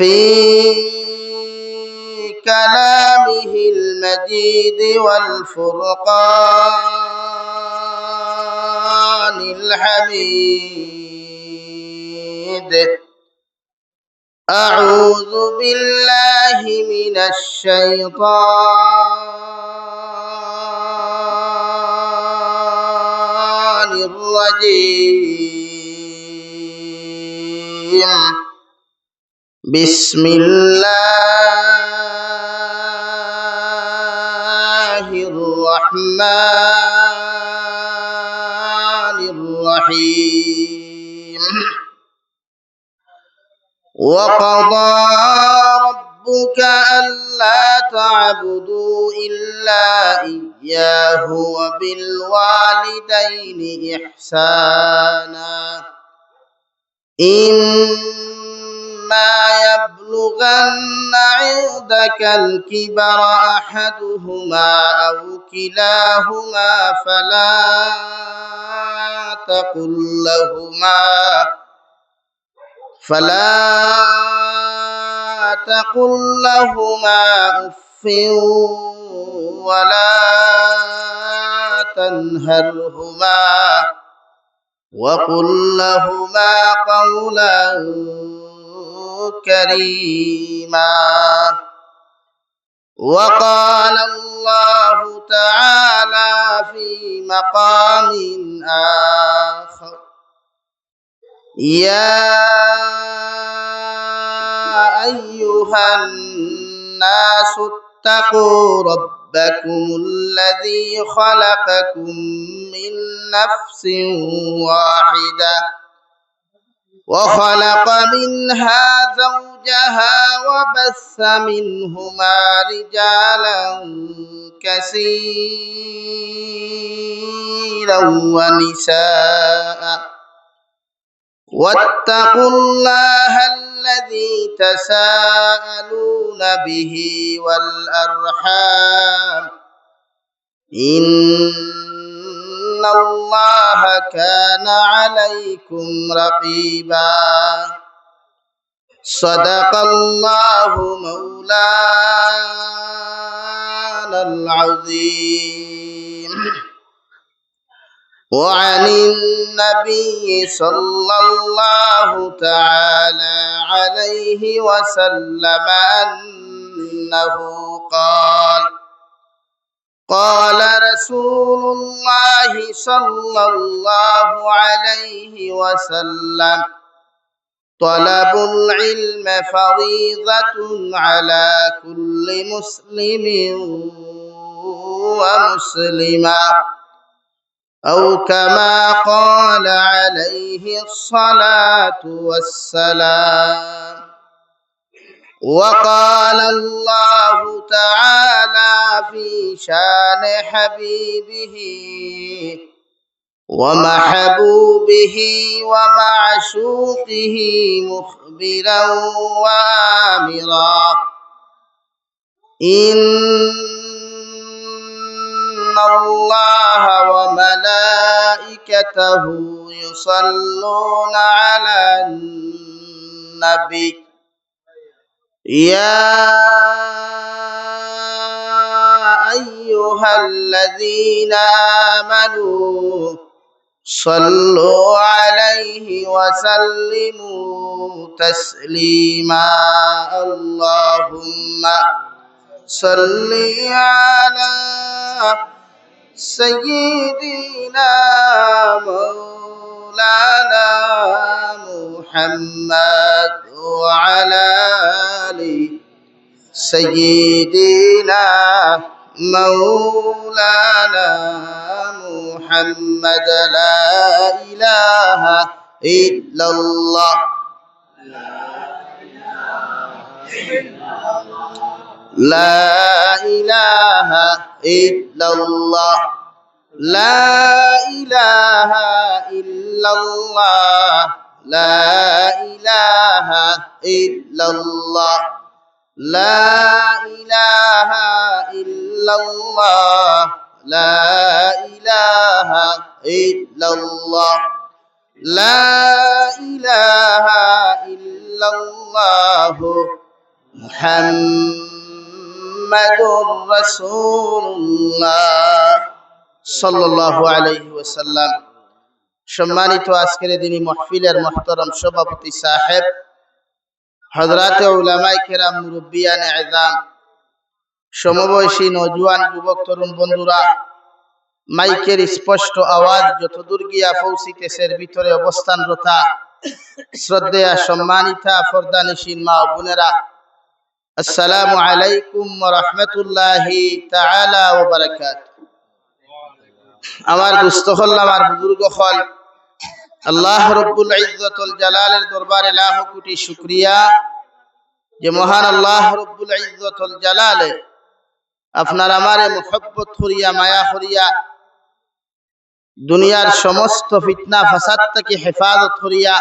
في كلامه المجيد والفرقان الحميد. أعوذ بالله من الشيطان الرجيم. بسم الله الرحمن الرحيم. وقضى ربك ألا تعبدوا إلا إياه وبالوالدين إحسانا إما يبلغن عندك الكبر أحدهما أو كلاهما فلا تقل لهما أف ولا تنهرهما وقل لهما قولا كريما. وقال الله تعالى في مقام آخر: يا أيها الناس اتقوا ربكم الذي خلقكم من نفس واحدة وخلق منها زوجها وبث منهما رجالا كثيرا ونساء واتقوا الله الذي تساءلون به والأرحام إن الله كان عليكم رقيبا. صدق الله مولانا العظيم. وعن النبي صلى الله تعالى عليه وسلم أنه قال رسول الله صلى الله عليه وسلم: طلب العلم فريضة على كل مسلم ومسلمة، أو كما قال عليه الصلاة والسلام. وقال الله تعالى في شان حبيبه ومحبوبه ومعشوقه مخبرا وآمرا: إن الله وملائكته يصلون على النبي يا أيها الذين آمنوا صلوا عليه وسلموا تسليما. اللهم صل على سيدنا مولانا محمد وعلى آل سيدنا مولانا محمد. لا إله إلا الله لا إله إلا الله لا إله إلا الله لا إله إلا الله لا إله إلا الله لا إله إلا الله لا إله إلا الله মুহাম্মাদুর রাসূলুল্লাহ সাল্লাল্লাহু আলাইহি ওয়াসাল্লাম। সম্মানিত আজকের দিনী মাহফিলের মুহতারাম সভাপতি সাহেব, হযরতে উলামায়ে কেরাম, মুরব্বিয়ানে আযম, সমবয়সী নওজোয়ান যুবক তরুণ বন্ধুরা, মাইকের স্পষ্ট আওয়াজ যতদূর গিয়া পৌঁছিতেছে এর ভিতরে অবস্থানরত শ্রদ্ধেয়া সম্মানিতা পর্দানিশীন মা ও বোনেরা, আসসালামু আলাইকুম ওয়া রাহমাতুল্লাহি তাআলা ওয়া বারাকাতুহু। আমার দুস্থ হল, আমার বুজুর্গ হল, আল্লাহ রব্বুল ইজ্জতুল জালালের দরবারে লাখ কোটি শুকরিয়া যে মহান আল্লাহ রব্বুল ইজ্জতুল জালালে আপনার আমারে মুহাব্বত করিয়া, মায়া করিয়া, দুনিয়ার সমস্ত ফিতনা ফাসাদ থেকে হেফাজত করিয়া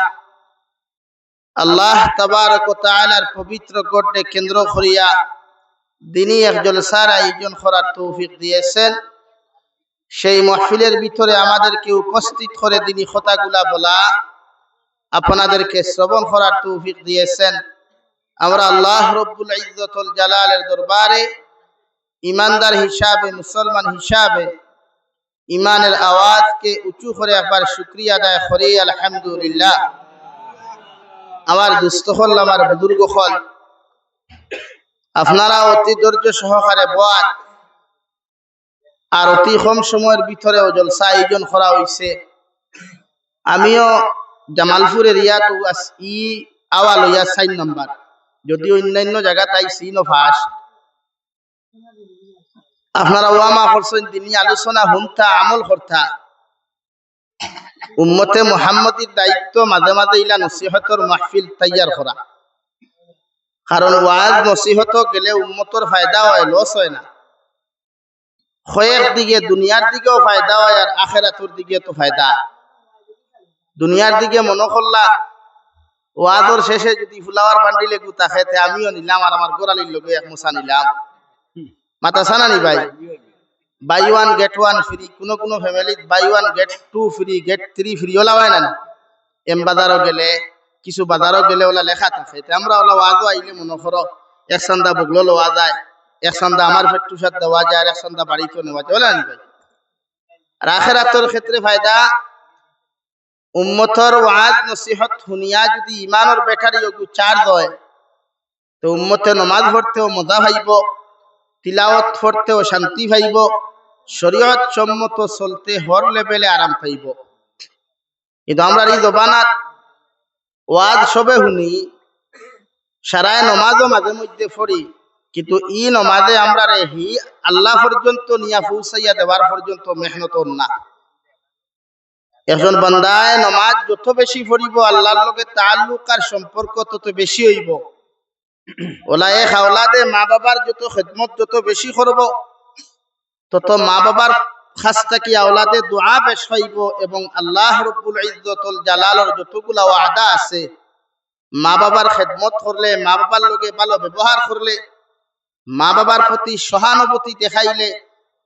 আল্লাহ তাবারক ওয়া তাআলার পবিত্র গড়ে কেন্দ্র করিয়া দিনী এক জলসার আয়োজন করার তৌফিক দিয়েছেন। সেই মাহফিলের ভিতরে আমাদেরকে উপস্থিত করে দিনী কথাগুলা বলা, আপনাদেরকে শ্রবণ করার তৌফিক দিয়েছেন। আমরা আল্লাহ রব্বুল ইজ্জতুল জালালের দরবারে ইমানদার হিসাবে, মুসলমান হিসাবে ইমানের আওয়াজকে উঁচু করে একবার শুকরিয়া আদায় করি আলহামদুলিল্লাহ। আমার দুস্থ হল, আমার বুজুর্গ হল, আপনারা অতি ধৈর্য সহকারে বয়াত আর অতি কম সময়ের ভিতরে জলসা আয়োজন করা হয়েছে। আমিও জামালপুর এরিয়াত ই আওয়াল হইয়া 4 নম্বর, যদিও অন্যান্য জায়গা তাই সিন ফার্স্ট। আপনারা ওয়ামা করছেন দিনী আলোচনা হুমতা আমল করতা। উম্মতে মুহাম্মদীর দায়িত্ব মাঝে মাঝে ইলা নসিহতর মাহফিল তৈয়ার করা, কারণ ওয়াজ নসিহত গেলে উম্মতর ফায়দা হয়, লস হয় না। খয়ের দিকে দুনিয়ার দিকেও ফায়দা হয় আর আখিরাতের দিকে তো ফায়দা। দুনিয়ার দিকে মনে করলা ওয়াজর শেষে যদি ফুলাওয়ার বান্ডিলে গুতা খেতে আমিও নিলাম আর আমার গোড়ালির লগে এক মোছা নিলাম, মাথা সানা নি ভাই, buy one get one free. কোনো কোনো ফ্যামিলিত buy one get 2 free, get 3 free ওলা হয় না। এম বাজারও গেলে, কিছু বাজারও গেলে ওলা লেখা থাকে। আমরা ওলা ওয়াজও আইলে মনে করো এক চান্দা বগলো লওয়া যায়, এক চান্দা আমার পেট্টুসাত দেওয়া যায়, আর এক চান্দা বাড়িতে নেওয়া যায়, ওলা নি ভাই। আর আখিরাতের ক্ষেত্রে ফায়দা, উম্মতর ওয়াজ নসিহত শুনিয়া যদি ইমানের ব্যাটারি চার্জ হয় তো উম্মতে নমাজ পড়তেও মজা পাইব, তিলাওয়াত পড়তেও শান্তি পাইব, শরীয়ত সম্মত চলতে হর লেভেলে আরাম পাইব। কিন্তু আমরা এই জবানাত ওয়াজ সবে শুনি, সারায় নমাজও মাঝে মধ্যে পড়ি, কিন্তু ই নমাজে আমরা রেহি আল্লাহ পর্যন্ত নিয়া পৌঁছাইয়া দেওয়ার পর্যন্ত মেহনত না। একজন বান্দায় নমাজ যত বেশি পড়িব, আল্লাহর লগে তাআল্লুক আর সম্পর্ক তত বেশি হইব। ওলায়ে হাওলাদে মা বাবার যত খেদমত যত বেশি করব, তত মা বাবার কাছ থেকে আওলাদে দোয়া বেশ হইব। এবং আল্লাহ রব্বুল ইজ্জতুল জালালের যতগুলা ওয়াদা আছে, মা বাবার খেদমত করলে, মা বাবার লগে ভালো ব্যবহার করলে, মা বাবার প্রতি সহানুভূতি দেখাইলে,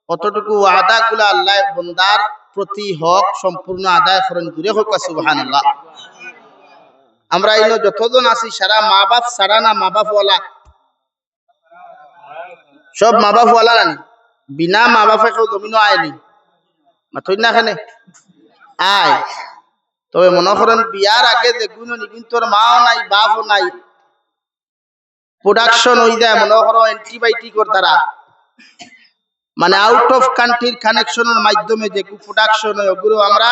কতটুকু ওয়াদা গুলা আল্লাহ বান্দার প্রতি হক সম্পূর্ণ আদায় করেন। দূরে হোক সুবহানাল্লাহ। আমরা ইনো যতজন আছি সারা মা বাপ সারা না, মা বাপ ওয়ালা, সব মা বাপ ওয়ালা না। বিনা মা বাপে কেউ জমিনও আয়নি, মাথই না খানে আয়। তবে মনে করেন বিয়ার আগে দেখুন নিবিন তোর মাও নাই বাপও নাই, প্রোডাকশন হয়ে যায় মনে করো অ্যান্টিবায়োটিকর দ্বারা, মানে আউট অফ কান্ট্রির কানেকশনের মাধ্যমে যে প্রোডাকশন হয় ওগুলো আমরা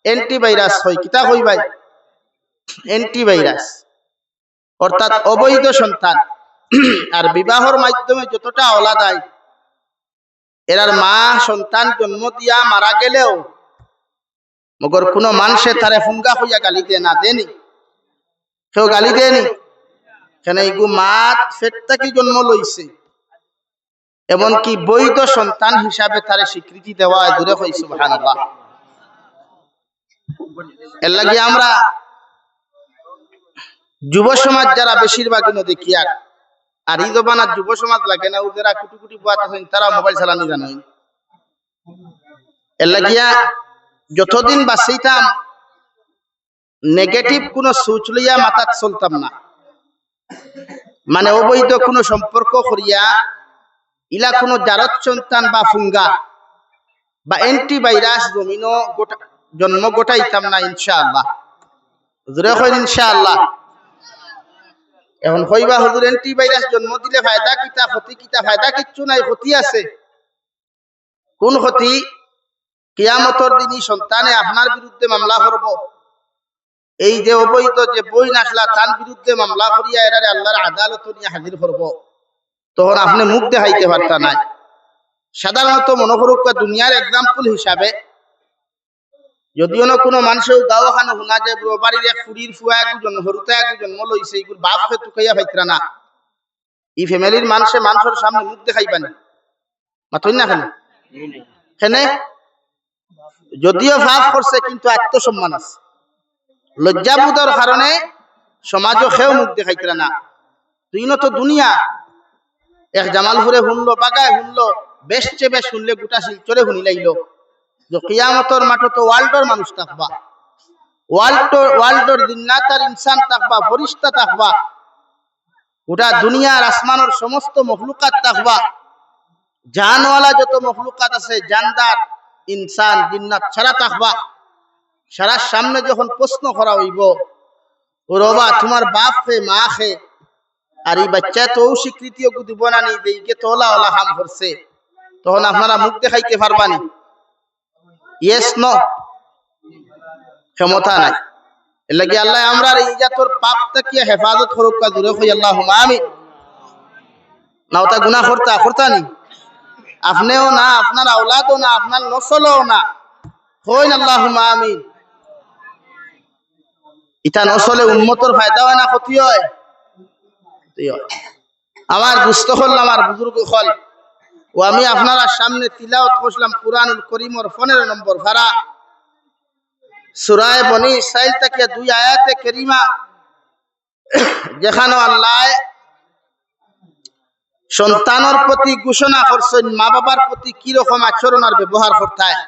অ্যান্টিভাইরাস হয়। কিতা হই ভাই? অ্যান্টিভাইরাস, অর্থাৎ অবৈধ সন্তান। আর বিবাহর মাধ্যমে যতটা আওলাদ হয়, এরার মা সন্তান জন্ম দিয়া মারা গেলেও মগর কোনো মানুষে তারে ফুঙ্গা হইয়া গালি দিয়ে না দেনি, কেউ গালি দেয়নি। কেন এগু মাত ফেট থেকে জন্ম লইছে, এমনকি বৈধ সন্তান হিসাবে তারে স্বীকৃতি দেওয়া। দূরে হই সুবহানাল্লাহ। এর লাগি আমরা যুব সমাজ যারা বেশিরভাগ দেখি, আর এই জবানার যুব সমাজ লাগে না, ওদের কুটি কুটি বুয়াত আছেন, তারা মোবাইল চালানি জানেন। এর লাগিয়া যতদিন বাঁচিতাম নেগেটিভ কোন সোচ লইয়া মাথাত চলতাম না। মানে অবৈধ কোনো সম্পর্ক করিয়া ইলা কোনো জারত সন্তান বা ফুঙ্গা বা অ্যান্টিভাইরাস জমিনও জন্ম গোটাইতাম না ইনশাআল্লাহ। হুজুরে কইন ইনশাআল্লাহ। এখন কইবা হুজুর অ্যান্টিভাইরাস জন্ম দিলে ফায়দা কিতা, ক্ষতি কিতা? ফায়দা কিচ্ছু নাই, ক্ষতি আছে। কোন ক্ষতি? কিয়ামতের দিনই সন্তানে আপনার বিরুদ্ধে মামলা করব। এই যে অবৈধ যে বই নাসলা তার বিরুদ্ধে মামলা করিয়া এরারে আল্লাহর আদালত নিয়ে হাজির করব, তখন আপনি মুখ দেখাইতে পারতা নাই। সাধারণত মনে করুক দুনিয়ার এক্সাম্পল হিসাবে, যদিও না কোনো মানুষেও গাঁও খানো শোনা যায় বাড়ির এক ফুড়ির ফুয়া একজন হরুতা একজন লইছে, এগুলো বাপ হয়ে টুকাইয়া পাইতরা না। এই ফ্যামিলির মানুষের সামনে মুখ দেখাইবানি মাথই না খানে খেনে, যদিও ভাব করছে কিন্তু আত্মসম্মান আছে। লজ্জাবোধের কারণে সমাজও খেয়েও মুখ দেখাইতরা না। তুই তো দুনিয়া এক জামালপুরে শুনলো, বাগায় শুনলো, বেশচে বেশ শুনলে গোটা শিলচরে শুনি লাইল যে কিয়ামতর মাঠে তো ওয়ার্ল্ডর মানুষ থাকবা, ওয়ার্ল্ডর জিন্নাত আর ইনসান থাকবা, ফরিস্তা থাকবা, গোটা দুনিয়ার আসমানের সমস্ত মখলুকাত থাকবা, জানওয়ালা যত মখলুকাত আছে, জানদার ইনসান জিন্নাত ছাড়া থাকবা। সারা সামনে যখন প্রশ্ন করা হইব, ও রবা তোমার বাপ খে মা খে, আর এই বাচ্চা তো স্বীকৃতিও দিব না নি দেইকে তোলা ওলা হাম করছে, তখন আপনারা মুখ দেখাইতে পারবানি? ইয়েস নো, ক্ষমতা নাই। এর লাগি আল্লাহ আমরা এই জাতর পাপ থেকে হেফাজত করুক, দূরে হই আল্লাহুম্মা আমিন। না ওটা গুনাহ করতা নি, আপনিও না, আপনার আওলাদও না, আপনার নসলও না, হইন আল্লাহুম্মা আমিন। ইটা নসলে উম্মতর ফায়দা হয় না ক্ষতি হয়? আমার দুস্থ হল, আমার বুজুর্গ হল, ও আমি আপনারা সামনে তিলাওয়াত করলাম কুরআনুল কারীমের 15 নম্বর পারা, সূরা বনী ইসরাইল থেকে 2 আয়াতে কারীমা, যেখানে আল্লাহ সন্তানের প্রতি ঘোষণা করছেন মা বাবার প্রতি কি রকম আচরণ আর ব্যবহার করতে হয়।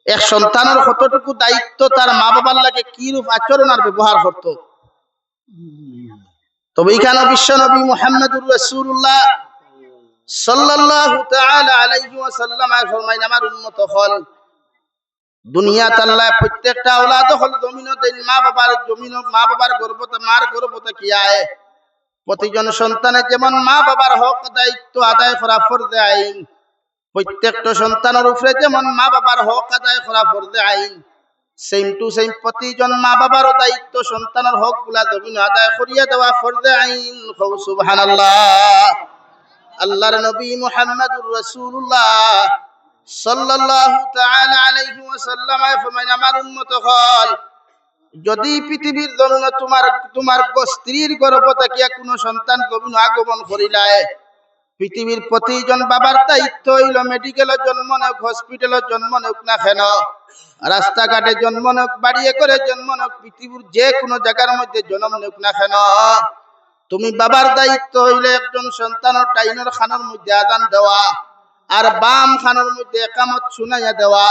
এক সন্তানের কতটুকু দায়িত্ব তার মা বাবার লাগে কি রূপ আচরণ আর ব্যবহার করত। তবে এখানে বিশ্ব নবী মুহাম্মদুর রাসূলুল্লাহ সাল্লাল্লাহু তাআলা আলাইহি ওয়াসাল্লাম ফরমাইন, আমার উম্মত হল দুনিয়াতে আল্লাহ প্রত্যেকটা আওলাদ হল জমিন দেন মা বাবার গর্ভতে, মার গর্ভতে কি আয়, প্রতিজন সন্তানের যেমন মা বাবার হক দায়িত্ব আদায় করা ফরজে আইন, প্রত্যেকটা সন্তানের উপরে যেমন মা বাবার হক আদায় করা ফরজে আইন, সেম টু সেম প্রতিজন মা বাবারও দায়িত্ব সন্তানের হক গুলা জমিন আদায় করিয়া দেওয়া ফরজে আইন। সুবহানাল্লাহ। আল্লাহর নবী মুহাম্মদুর রাসূলুল্লাহ সাল্লাল্লাহু তাআলা আলাইহি ওয়াসাল্লাম ফরমায়, আমার উম্মত হল যদি পৃথিবীর জন্য তোমার স্ত্রীর গর্ভ থেকে কোনো সন্তান জমিন আগমন করিলায়, পৃথিবীর প্রতিজন বাবার দায়িত্ব হইল মেডিকেলে জন্ম নেক, হসপিটালে জন্ম নেক না কেন, রাস্তাঘাটে জন্ম নেক, বাড়িয়ে করে জন্ম নেক, পৃথিবীর যে কোনো জায়গার মধ্যে জন্ম নেক না কেন, তুমি বাবার দায়িত্ব হইলে একজন সন্তানের ডাইনের খানের মধ্যে আজান দেওয়া আর বাম খানের মধ্যে একামত শুনাইয়া দেওয়া।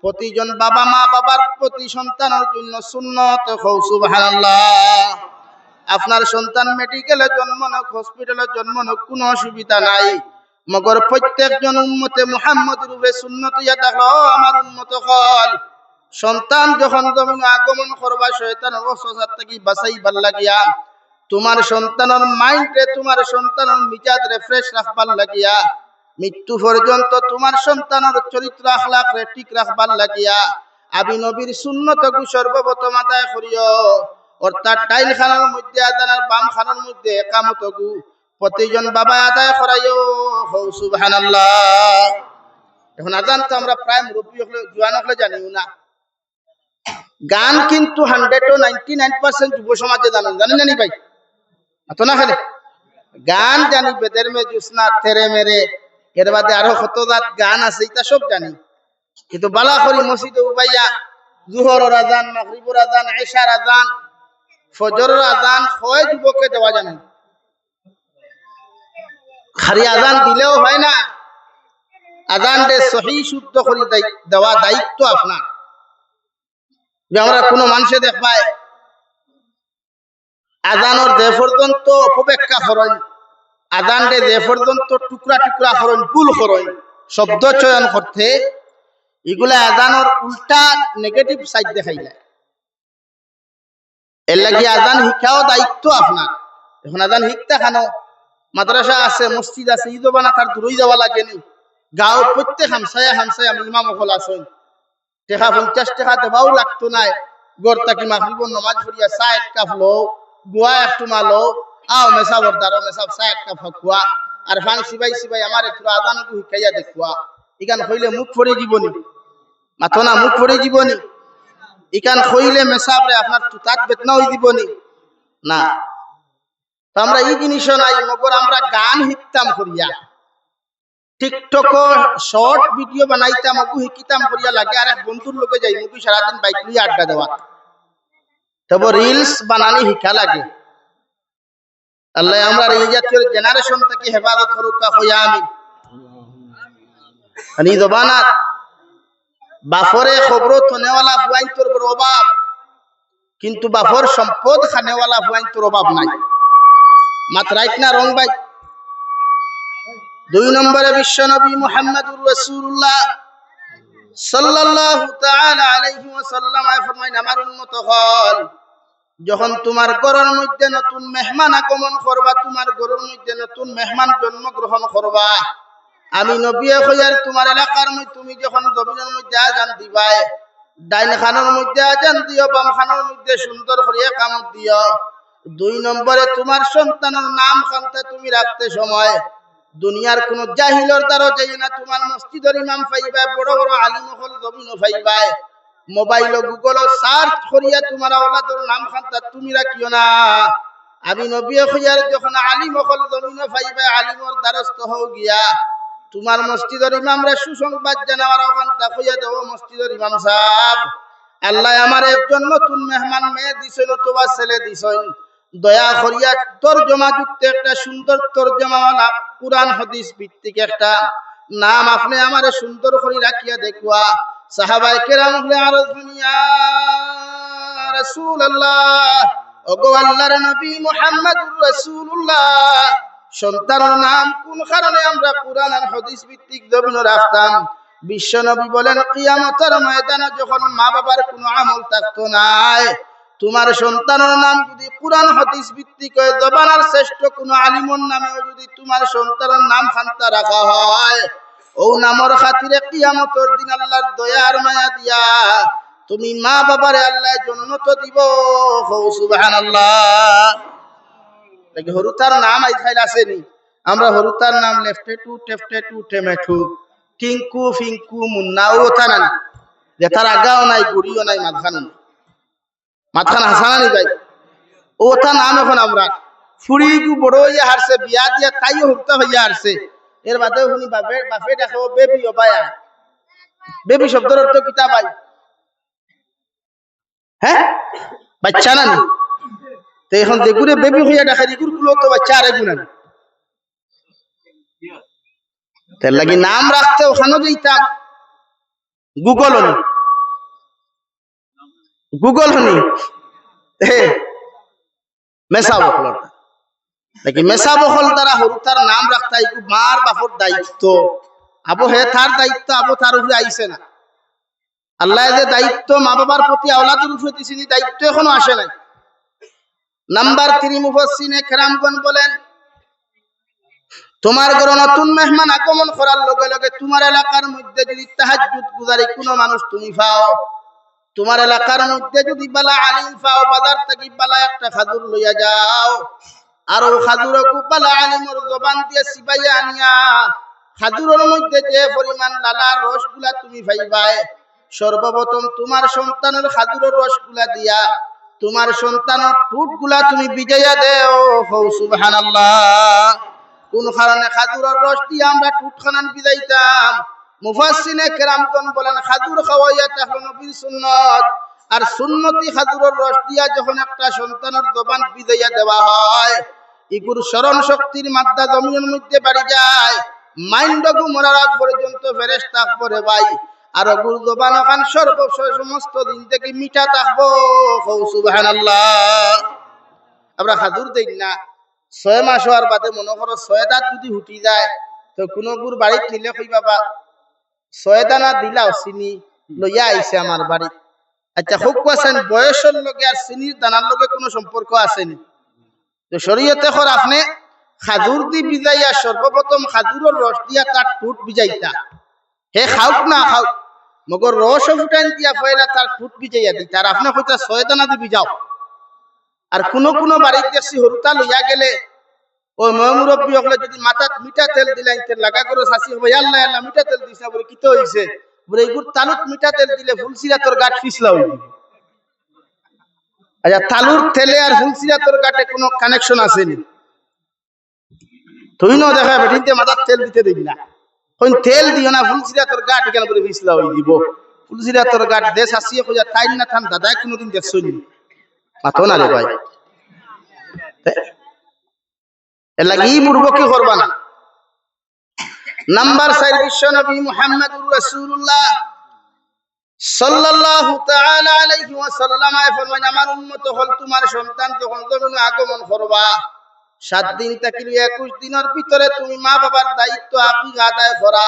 প্রতিজন বাবা মা বাবার প্রতি সন্তানের জন্য সুন্নত। সুবহানাল্লাহ। আপনার সন্তান মেডিকেলে জন্ম নেক, হসপিটালে জন্ম নেক, কোনো অসুবিধা নাই, মগর প্রত্যেকজন উম্মতে মুহাম্মদের উপরে সুন্নত ইয়া থাকলো। আমার উম্মত হল সন্তান যখন জমিনে আগমন করবা, শয়তানের ওয়াসওয়াসা থেকে বাঁচাইবার লাগিয়া, তোমার সন্তানের মাইন্ডে, তোমার সন্তানের মিজাজরে ফ্রেশ রাখবার লাগিয়া, মৃত্যু পর্যন্ত তোমার সন্তানের চরিত্র আখলাক রে ঠিক রাখবার লাগিয়া আমি নবীর সুন্নত গু সর্বপ্রথম আদায় করিও, অর্থাৎ ডাইন খানার মধ্যে আজান আর বাম খানার মধ্যে একামত গু প্রতিজন বাবা আদায় করাইও। সুবহানাল্লাহ। এখন আজান তো আমরা প্রায় মুরব্বী হলে, জোয়ান হলে জানিও না। গান কিন্তু 100-99% যুব সমাজে জানেন জানি ভাই, তো না খেলে গান জানি, বেদের মে জুসনা তেরে মেরে, এর বাদে আরো কত জাত গান আছে, এটা সব জানি, কিন্তু বালা করি মসজিদে উবাইয়া জুহরের আজান, মাগরিবের আজান, ইশার আজান, ফজরের আজান হয় যুবককে দেওয়া জানেন। খালি আজান দিলেও হয় না, আজান দে সহি শুদ্ধ করে দেওয়া দায়িত্ব আপনার। যে আমরা কোনো মানুষে দেখবাই আজানোর যে পর্যন্ত অপব্যাখ্যা করেন, আজানরে যে পর্যন্ত টুকরা টুকরা করেন, ভুল করেন, শব্দ চয়ন করতে, এগুলা আজানোর উল্টা নেগেটিভ সাইড দেখাই যায়। এর লাগি আজান শিক্ষাও দায়িত্ব আপনার। এখন আজান শিখতে খানো, মাদ্রাসা আছে, মসজিদ আছে, ঈদ বানা তার দূরই যাওয়া লাগেনি। গাঁও প্রত্যেক হামসায় হামসায় আমি ইমাম হল আসেন, টাকা 50 টাকা দেওয়াও লাগতো নাই। গড় তাকি মাগরিব নমাজ পড়িয়া চা এক কাপ লো, গোয়া একটু মালো, আও মেসাবর দারো মেসাব চা এক কাপ খুয়া, আর ফান সিবাই সিবাই আমার একটু আজান শিখাইয়া দেখুয়া। ইখান হইলে মুখ পড়ে জীবনী, মাথো না মুখ পড়ে জীবনী। ইখান হইলে মেসাবরে আপনার তুতাত বেতনা হয়ে দিবনি না। তো আমরা এই জিনিসও নাই, মগর আমরা গান শিখতাম করিয়া, টিকটক শর্ট ভিডিও বানাইতাম, মগু শিকিতাম করিয়া লাগে আর এক বন্ধুর লোকে যাই মগু সারাদিন বাইক নিয়ে আড্ডা দেওয়া। তবে রিলস বানানি শিখা লাগে। আল্লাহ আমরা এই জাতীয় জেনারেশন থেকে হেফাজত করুক হইয়া আমি জবানাত বাফরে খবর থনেওয়ালা ফুয়াইন তোর বড় অভাব, কিন্তু বাফর সম্পদ খানেওয়ালা ফুয়াইন তোর অভাব নাই। মাত্রাইক না রং ভাই। 2 নম্বরে বিশ্ব নবী মুহাম্মদুর রাসূলুল্লাহ সাল্লাল্লাহু তাআলা আলাইহি ওয়াসাল্লাম ফরমাইন, আমার উম্মত হল, যখন তোমার ঘরের মধ্যে নতুন মেহমান আগমন করবা, তোমার ঘরের মধ্যে নতুন মেহমান জন্মগ্রহণ করবা, আমি নবী কইয়ার তোমার এলাকার মধ্যে তুমি যখন জমিনের মধ্যে আজান দিবাই, ডাইন খানের মধ্যে আজান দিও, বাম খানের মধ্যে সুন্দর করিয়া কামত দিও। 2 নম্বরে তোমার সন্তানের নাম খানতে তুমি রাখতে সময় দুনিয়ার কোন জাহিলর দ্বারা যাই না, তোমার মসজিদের ইমাম পাইবা, বড় বড় আলিম হল জমিন পাইবা, মোবাইল গুগল সার্চ করিয়া তোমার আওলাদের নাম খানতে তুমি রাখিও না। আমি নবী কইয়ার যখন আলিম হল জমিন পাইবা, আলিমর দ্বারস্থ হও গিয়া তোমার মসজিদের ইমামরা সুসংবাদ জানাওয়ার ওখানটা কইয়া দেও, মসজিদের ইমাম সাহেব, আল্লাহ আমার একজন নতুন মেহমান মেয়ে দিছেন অথবা ছেলে দিছেন, দয়া করিয়া তরজমা যুক্ত একটা সুন্দর তরজমাওয়ালা কুরআন হাদিস ভিত্তিক একটা নাম আপনি আমারে সুন্দর করে রাখিয়া দেখুয়া। সাহাবায়ে কেরাম হলে আরজ দুনিয়া রাসূলুল্লাহ, ওগো আল্লাহর নবী মুহাম্মদুর রাসূলুল্লাহ, সন্তানের নাম কোন কারণে আমরা কুরআন আর হাদিস ভিত্তিক জমিন রাখতাম? বিশ্ব নবী বলেন, কিয়ামতের ময়দানে যখন মা বাবার কোনো আমল থাকতো নাই, তোমার সন্তানের নাম যদি কুরআন হাদিস ভিত্তিক হয়, জবানার শ্রেষ্ঠ কোন আলিমর নামেও যদি তোমার সন্তানের নাম খান্তা রাখা হয়, ও নামর খাতিরে কিয়ামতের দিন আল্লাহর দয়ার মায়া দিয়া তুমি মা বাবারে আল্লাহ জান্নাত দিব। সুবহানাল্লাহ। দেখি হরুতার নাম আইখাইল আসেনি, আমরা হরুতার নাম লেফটে টু টেফটে টু টেমেটু টিঙ্কু ফিঙ্কু মুন্না, ও ওটা না, যেটার আগাও নাই গুড়িও নাই মাথান হাসানি ভাই, ওটা নাম এখন আমরা ফুড়ি বড় হইয়া হারছে, বিয়া দিয়া তাইও হুকতা হইয়া হারছে। এর বাদেও শুনি বাপে দেখো বেবি অবায়া, বেবি শব্দের অর্থ কিতা ভাই? হ্যাঁ, বাচ্চা না নি? তো এখন যেগুলো বেবি হইয়া দেখা এগুলো তো বাচ্চা আর এগুলো না। তার লাগি নাম রাখতে ওখানে যেতাম গুগল হনি মেসা বকল নাকি মেসা বকল তারা হরুতার নাম রাখতে মার বাপর দায়িত্ব, আবো হে তার দায়িত্ব, আবো তার উপরে আইসে না। আল্লাহ যে দায়িত্ব মা বাবার প্রতি আওলাদের উপরে দিয়েছেন, দায়িত্ব এখনো আসে নাই। নাম্বার 3 মুফাসসিরিনে কেরামগণ বলেন, তোমার ঘরে নতুন মেহমান আগমন করার লগে লগে তোমার এলাকার মধ্যে যদি তাহাজ্জুদ গুজারি কোনো মানুষ তুমি পাও, তোমার এলাকার মধ্যে যদি বালা আলিম পাও, বাজার থেকে বালা একটা খাজুর লইয়া যাও, আর ও খাজুর বালা আলিমর জবান দিয়ে সিবাইয়া আনিয়া খাজুরের মধ্যে যে পরিমাণ লালার রসগুলা তুমি পাইবাই, সর্বপ্রথম তোমার সন্তানের খাজুরের রসগুলা দিয়া তোমার সন্তানের ঠোঁটগুলা তুমি ভিজাইয়া দেও। সুবহানাল্লাহ। কোন কারণে খাজুরের রস দিয়ে আমরা ঠোঁটখানান ভিজাইতাম? মুফাসসিরিনে কেরামগণ বলেন, খাজুর খাওয়াইয়া তাহলে নবীর সুন্নত, আর সুন্নতি খাজুরের রস দিয়া যখন একটা সন্তানের জবান ভিজাইয়া দেওয়া হয়, ইগুর স্মরণ শক্তির মাত্রা জমিনের মধ্যে বাড়ি যায়, মাইন্ডগু মরার আগ পর্যন্ত ফেরেশতা পড়ে ভাই, আর ওগুর জবান ওখান সমস্ত দিন থেকে মিঠা থাকবো। সুবহানাল্লাহ। আমরা খাজুর দেই না 6 মাস হওয়ার বাদে মনে করো 6 দাঁত যদি হুটি যায় তো কোনো গুর বাড়িতে নিলে কই বাবা 6 দানা দিলাও চিনি লইয়া আইছে আমার বাড়ি। আচ্ছা হোক কোয়াছেন বয়সের লগে আর চিনির দানার লগে কোনো সম্পর্ক আসেনি? তো শরীয়তে কর আপনি খাজুর দি ভিজাইয়া সর্বপ্রথম খাজুরের রস দিয়া তার ঠোঁট ভিজাইতা, হে খাওক না খাওক মগর রস ফুটান দিয়া পয়লা তার ঠোঁট ভিজাইয়া দিতা। আর আপনি কইতা 6 দানা দি ভিজাও। আর কোনো বাড়িতে দেখছি হরুতা লইয়া গেলে ওই মুরব্বী হলে যদি মাথাত মিঠা তেল দিলেন তেল লাগা করে শাসি হবে আল্লাহ আল্লাহ মিঠা তেল দিছে বলে কিতো হইছে বলে এইগুর তালুত মিঠা তেল দিলে ফুলসিরা তোর গাঠ পিছলা হইবে। আচ্ছা তালুর তেলে আর ফুলসিরা তোর গাঠে কোনো কানেকশন আসেনি? তুই না দেখা বেটিতে মাথার তেল দিতে দিবি না, কোন তেল দিও না ফুলসিরা তোর গাঠ কেন বলে পিছলা হই দিব। ফুলসিরা তোর গাঠ দেশ আসিয়ে খোঁজা তাই না থান দাদাই কোনোদিন দেখছনি মাথো না রে ভাই। এর লাগি পূর্ব কি করবা না। নাম্বার 4 বিশ্ব নবী মুহাম্মদুর রাসূলুল্লাহ সাল্লাল্লাহু তাআলা আলাইহি ওয়াসাল্লাম ফরমান আমার উম্মত হল তোমার সন্তান যখন জমিনে আগমন করবা 7 দিন থেকে 21 দিনের ভিতরে তুমি মা বাবার দায়িত্ব আকিকা আদায় করা।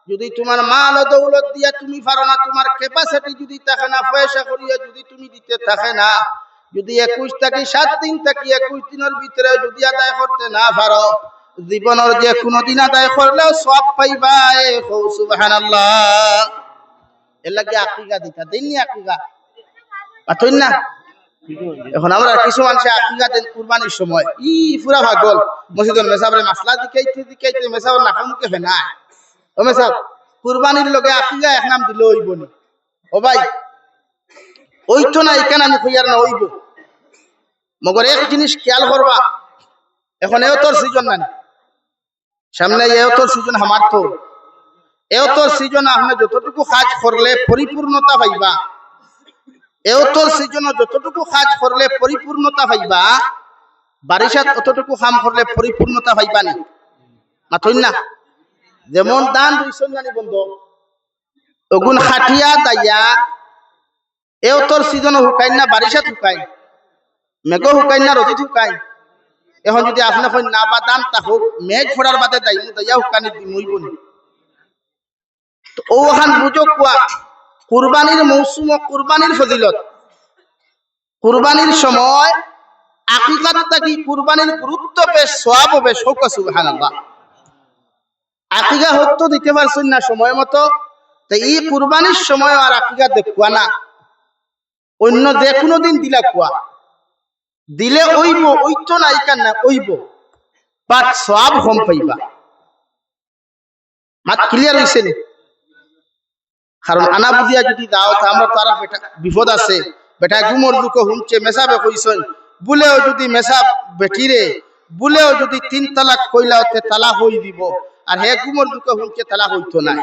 যদি তোমার মাল ও দৌলত দিয়া তুমি পারো না, তোমার ক্যাপাসিটি যদি থাকে না, পয়সা করিয়া যদি তুমি দিতে থাকে না, যদি 21 থেকে 7 দিন থেকে 21 দিনের ভিতরে যদি আদায় করতে না পারো, জীবনের যে কোনো দিন আদায় করলেও সওয়াব পাইবা। সুবহানাল্লাহ। এর লাগি আকিকা দিতা দেননি আকিকা পাতই না। এখন আমরা কিছু মানুষ আকিকা দেন কুরবানির সময় পুরা পাগল মসজিদের মেসাবরে মাসলা দিকাইতে মেসাবর নাকা মুখে ফেনা ও মেসাব কুরবানির লগে আকিকা এক নাম দিলে হইব নি? ও ভাই ওইতো না এখানে আমি কইয়ার না হইব। মগর এক জিনিস খেয়াল করবা, এখন এও তোর সিজন না সামনে এও তোর সিজন আমার তো এও তোর সিজন আপনি যতটুকু কাজ করলে পরিপূর্ণতা পাইবা, এও তোর সিজন যতটুকু কাজ করলে পরিপূর্ণতা পাইবা, বারিশাত অতটুকু কাম করলে পরিপূর্ণতা পাইবা না মাথই না। যেমন দান দুইশন জানি বন্ধু ওগুন খাটিয়া দাইয়া এও তোর সিজন হুকাই না, বারিশাত হুকাই, মেঘও হুকাই না, রোদত হুকাই। এখন যদি আপনি কই না বা দান তা হোক মেঘ ফোড়ার বাদে দাইমু দাইয়া হুকানি দিমইব না। তো ওখান বুঝো কোয়া কুরবানির মৌসুম কুরবানির ফজিলত, কুরবানির সময় আকিকাত থাকি কুরবানির গুরুত্ব বেশ সওয়াব বেশ হোক। সুবহানাল্লাহ। আকিকা হতো দিতে পারছেন না সময় মতো, তো এই কুরবানির সময় আর আকিকা দেখুয়া না, অন্য যে কোনো দিন দিলা কুয়া দিলে ওইব ওইতো না ইকান না ওইব বাট সওয়াব কম পাইবা। মাত ক্লিয়ার হইছে নি? কারণ আনা বুঝিয়া যদি দাও তা আমরা তারা বিপদ আছে। বেটা গুমর দুঃখ হুমছে মেসাবে কইছেন বুলেও যদি মেসাব বেটিরে বুলেও যদি 3 তালাক কইলা হতে তালাক হই দিব, আর হে গুমর দুঃখ হুমছে তালাক হইতো না।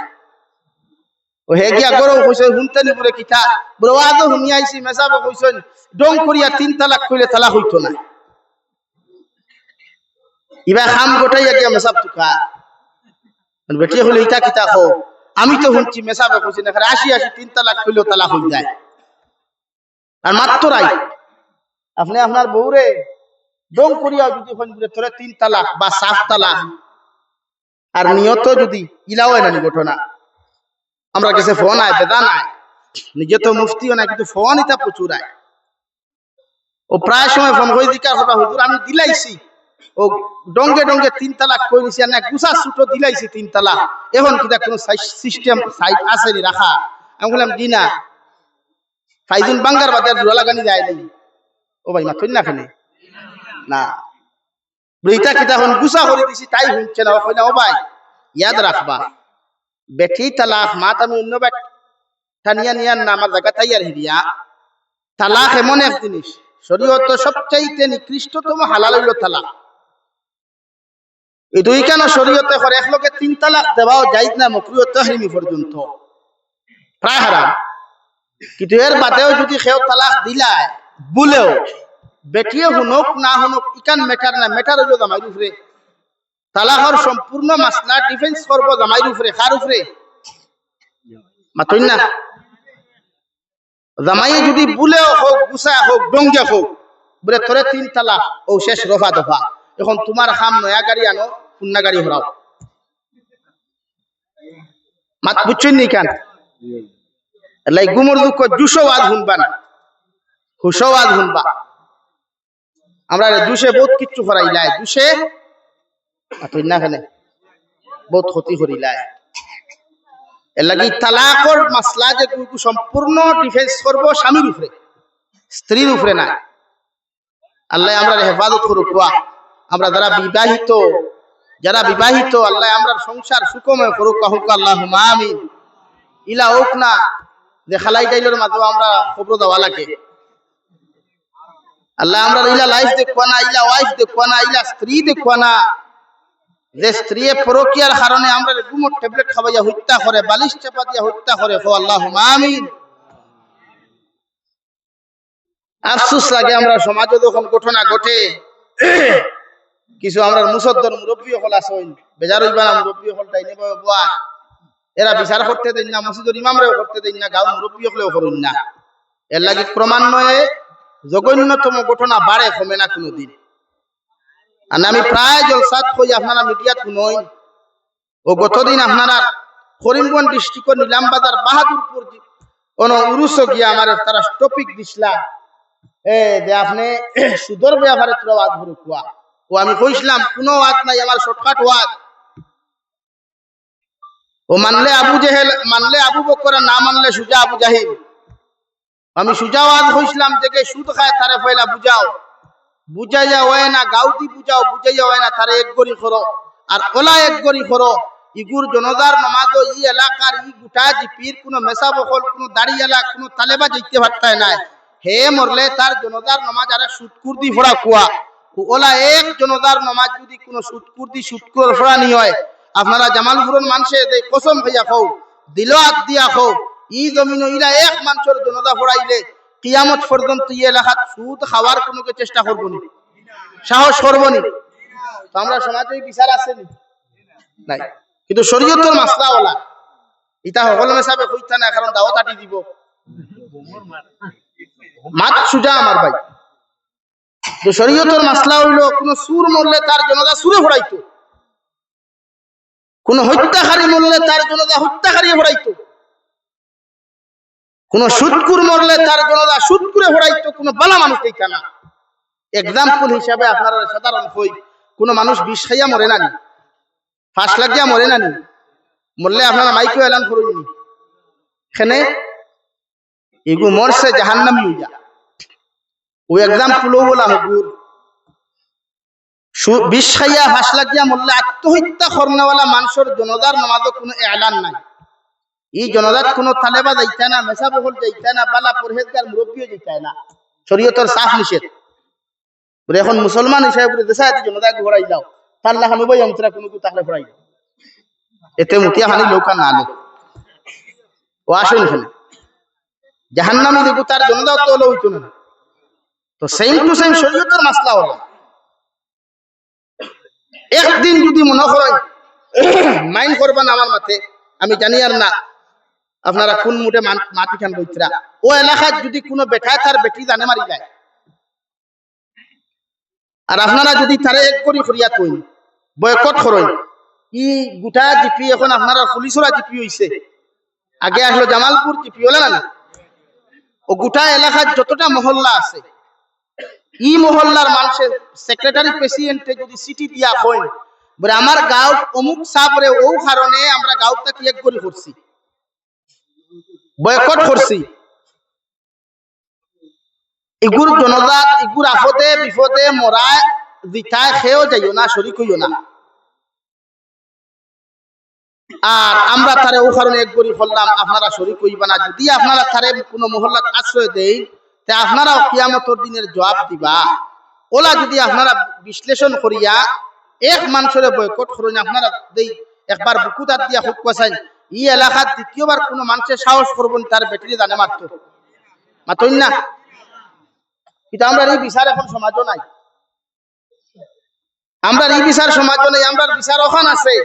ও হে গিয়া গরো কইছেন হুনতে নি পুরে কিতা ব্রওয়াজ হুনি আইছি মেসাবে কইছেন ডং করিয়া 3 তালাক কইলে তালাক হইতো না। ইবা খাম গোটাইয়া গিয়া মেসাব তুকা বেটি হলে ইটা কিতা কো আমি তো হুনছি মেসাবে কইছি না 80 3 তালাক কইলেও তালাক হই যায়। আর মাত্র রাই আপনি আপনার বউরে ডং করিয়া যদি হইন তোরে 3 তালাক বা 7 তালাক আর নিয়ত যদি ইলাও না ঘটনা আমরা কাছে ফোন আয় বেদান আয় নিজে তো মুফতিও না কিন্তু ফোন ইতা প্রচুর আয়। ও প্রায় সময় ফোন হই দিকার কথা হুজুর আমি দিলাইছি ও ডঙ্গে ডঙ্গে 3 তালাক কই নিছি না গুছা ছুটো দিলাইছি 3 তালাক, এখন কিটা কোন সিস্টেম সাইট আছে নি রাখা? আমি বললাম দিনা ফাইজুন বাঙ্গার বাদে জোলা গানি যায় নাই। ও ভাই মাথুন না খানে না ব্রিটা কিটা হন গুছা করে দিছি তাই হচ্ছে না। কইলা ও ভাই ইয়াদ রাখবা বেটি তালাক মাত আমি অন্য বেট টানিয়া নিয়ার না আমার জায়গা তাইয়ার হিরিয়া। তালাক এমন এক জিনিস শরীয়ত সবচাইতে নিকৃষ্টতম হালাল হইল তালাক। এই দুই কেন শরীয়তে করে এক লোকে 3 তালাক দেওয়াও জায়েজ না, মাকরুহ তাহরিমি পর্যন্ত প্রায় হারাম। কিন্তু এর বাদেও যদি কেউ তালাক দিলায় বলেও বেটিয়ে হুনক না হুনক ইকান ম্যাটার না, ম্যাটার হইল জামাইর উপরে। তালাকর সম্পূর্ণ মাসলা ডিফেন্স করবো জামাইর উপরে। কার উপরে? মাতই না জামাই যদি বুলেও হোক গুছা হোক ডঙ্গে হোক বলে তোরে 3 তালাক ও শেষ রফা দফা এখন তোমার খাম নয়া গাড়ি আনো পুন্না গাড়ি হরাও মাত বুঝছেন নি কেন লাই গুমর দুঃখ জুসো আজ শুনবা না হুসো আজ শুনবা আমরা জুসে বহুত কিচ্ছু করাইলাই জুসে তুই না খানে বহুত ক্ষতি করিলাই এর লাগি তালাকর মাসলা যে সম্পূর্ণ ডিফেন্স করবো স্বামীর উপরে স্ত্রীর উপরে না আল্লাহ আমরা হেফাজত করুক আমরা যারা বিবাহিত আল্লাহ আমরা সংসার সুখময় করুক কাহুক আল্লাহুম্মা আমিন ইলা হোক না যে খালাই টাইলের মাধ্যমে আমরা খবর দেওয়া লাগে আল্লাহ আমরা ইলা লাইফ দেখবো না ইলা ওয়াইফ দেখবো না ইলা স্ত্রী দেখবো না যে স্ত্রী পরকিয়ার কারণে আমরা গুমর ট্যাবলেট খাওয়াইয়া হত্যা করে বালিশ চাপা দিয়া হত্যা করে ও আল্লাহুম্মা আমিন আফসোস লাগে আমরা সমাজে যখন ঘটনা ঘটে কিছু আমরা মুসদ্দর মুরব্বী হল আসেন বেজার হইবা না মুরব্বী হল তাই নেব বুয়া এরা বিচার করতে দেন না মসজিদের ইমামরাও করতে দেন না গাঁও মুরব্বী হলেও করুন না এর লাগি ক্রমান্বয়ে জঘন্যতম ঘটনা বাড়ে কমে না কোনোদিন আর আমি প্রায় জলসাত কই আপনারা মিডিয়াত শুনই ও গতদিন আপনারা করিমগঞ্জ ডিস্ট্রিক্ট নিলামবাজার বাহাদুরপুর উরুস গিয়া আমার তারা টপিক দিছিলা যে আপনি সুদর ব্যাপারে তোরা ওয়াজ করুক ও আমি কইছিলাম কোনো ওয়াজ নাই আমার শর্টকাট ওয়াজ ও মানলে আবু জেহেল মানলে আবু বকর না মানলে সুজা আবু জাহিল আমি সুজা ওয়াজ কইছিলাম যে সুদ খায় তারে পয়লা বুঝাইয়া হয় না গাউতি বুঝাও বুঝাইয়া হয় না তারে এক গরি করো আর ওলা এক গরি করো ইগুর জনদার নামাজ ই এলাকার ই গুটা জিপির কোনো মেসা বকল কোনো দাড়ি এলাকা কোনো তালেবা দেখতে পারতায় নাই হে মরলে তার জনদার নামাজ আর সুদকুর দি ফোড়া কুয়া ওলা এক জনদার নামাজ যদি কোনো সুদকুর ফোড়া নি হয় আপনারা জামালপুরের মানুষে কসম হইয়া খাও দিল হাত দিয়া খাও ই জমিন ইলা এক মানুষের জনদা ফোড়াইলে কিয়ামত পর্যন্ত ই এলাকাত সুদ খাওয়ার কোনো চেষ্টা করবো নি সাহস করবো নি তো আমরা সমাজে বিচার আসেনি নাই কিন্তু শরীয়তের মাসলা ওলা ইটা সকল মেসাবে কইতা না কারণ দাওয়াত আটি দিব মাত সুজা আমার ভাই তো শরীয়তের মাসলা হইল কোন সুর মরলে তার জনদা সুরে ফোড়াইতো কোন হত্যাকারী মরলে তার জনদা হত্যাকারী ফোড়াইতো কোন সুদকুর মরলে তার জনদা সুদ করে ফোড়াইতো কোন বালা মানুষ দেখা না এক্সাম্পল হিসাবে আপনারা সাধারণ কই কোন মানুষ বিষ খাইয়া মরে না নি ফাঁস লাগিয়া মরে না নি মরলে আপনারা মাইকেও এলান করুন নি এখানে এগু মরছে জাহান্নামী হইয়া ও এক্সাম্পল বলা হুজুর বিষ খাইয়া ফাঁস লাগিয়া মরলে আত্মহত্যা করনেওয়ালা মানুষের জনদার নামাজও কোনো এলান নাই এই জনজাত কোনো তালেবা যাইতা না মেসা বহল যাইতা না বালা পরহেজগার মুরব্বীও যাইতা না শরীয়তের সাফ নিষেধ বলে এখন মুসলমান হিসাবে বলে দেশা এত জনজাত ঘোরাই যাও তার লাখা নবই অন্তরা কোনো তাহলে ঘোরাই এতে মুতিয়া হানি লৌকা না লোক ও আসুন এখানে জাহান্নামী দেখো তার জনজাত তো হলো হইতো না তো সেম টু সেম শরীয়তের মাসলা হলো একদিন যদি মনে করেন মাইন্ড করবেন আমার মাথে আমি জানি আর না আপনারা কোন মুঠে মাটি খান বইতরা ও এলাকায় যদি কোনো বেটায় তার বেটি জানে মারি যায় আর আপনারা যদি তারে এক করি করিয়া কই বয়কট করেন ই গোটা জিপি এখন আপনারা পুলিশরা জিপি হইছে আগে আসলো জামালপুর জিপি হলো না ও গোটা এলাকায় যতটা মহল্লা আছে ই মহল্লার মানুষের সেক্রেটারি প্রেসিডেন্টে যদি সিটি দিয়া কই বলে আমার গাঁও অমুক সাবরে ও কারণে আমরা গাঁওটা কি এক করি করছি বয়কট করছি ইগুর জনজাত ইগুর আফতে বিপদে মরায় দিতায় খেয়েও যাইও না শরিক হইও না আর আমরা তারে ও কারণে এক করি করলাম আপনারা শরিক হইবা না যদি আপনারা তারে কোনো মহল্লাত আশ্রয় দেই তে আপনারাও কিয়ামতের দিনের জবাব দিবা ওলা যদি আপনারা বিশ্লেষণ করিয়া এক মানুষের বয়কট করেন আপনারা দেই একবার বুকুদার দিয়া হুক কসাইন ই এলাকার দ্বিতীয়বার কোনো মানুষের সাহস করবেন তার বেটিরে জানে মাতইন না কিন্তু আমরা এই বিচার এখন সমাজও নাই আমরা এই বিচার সমাজও নাই আমরা বিচার ওখান আছে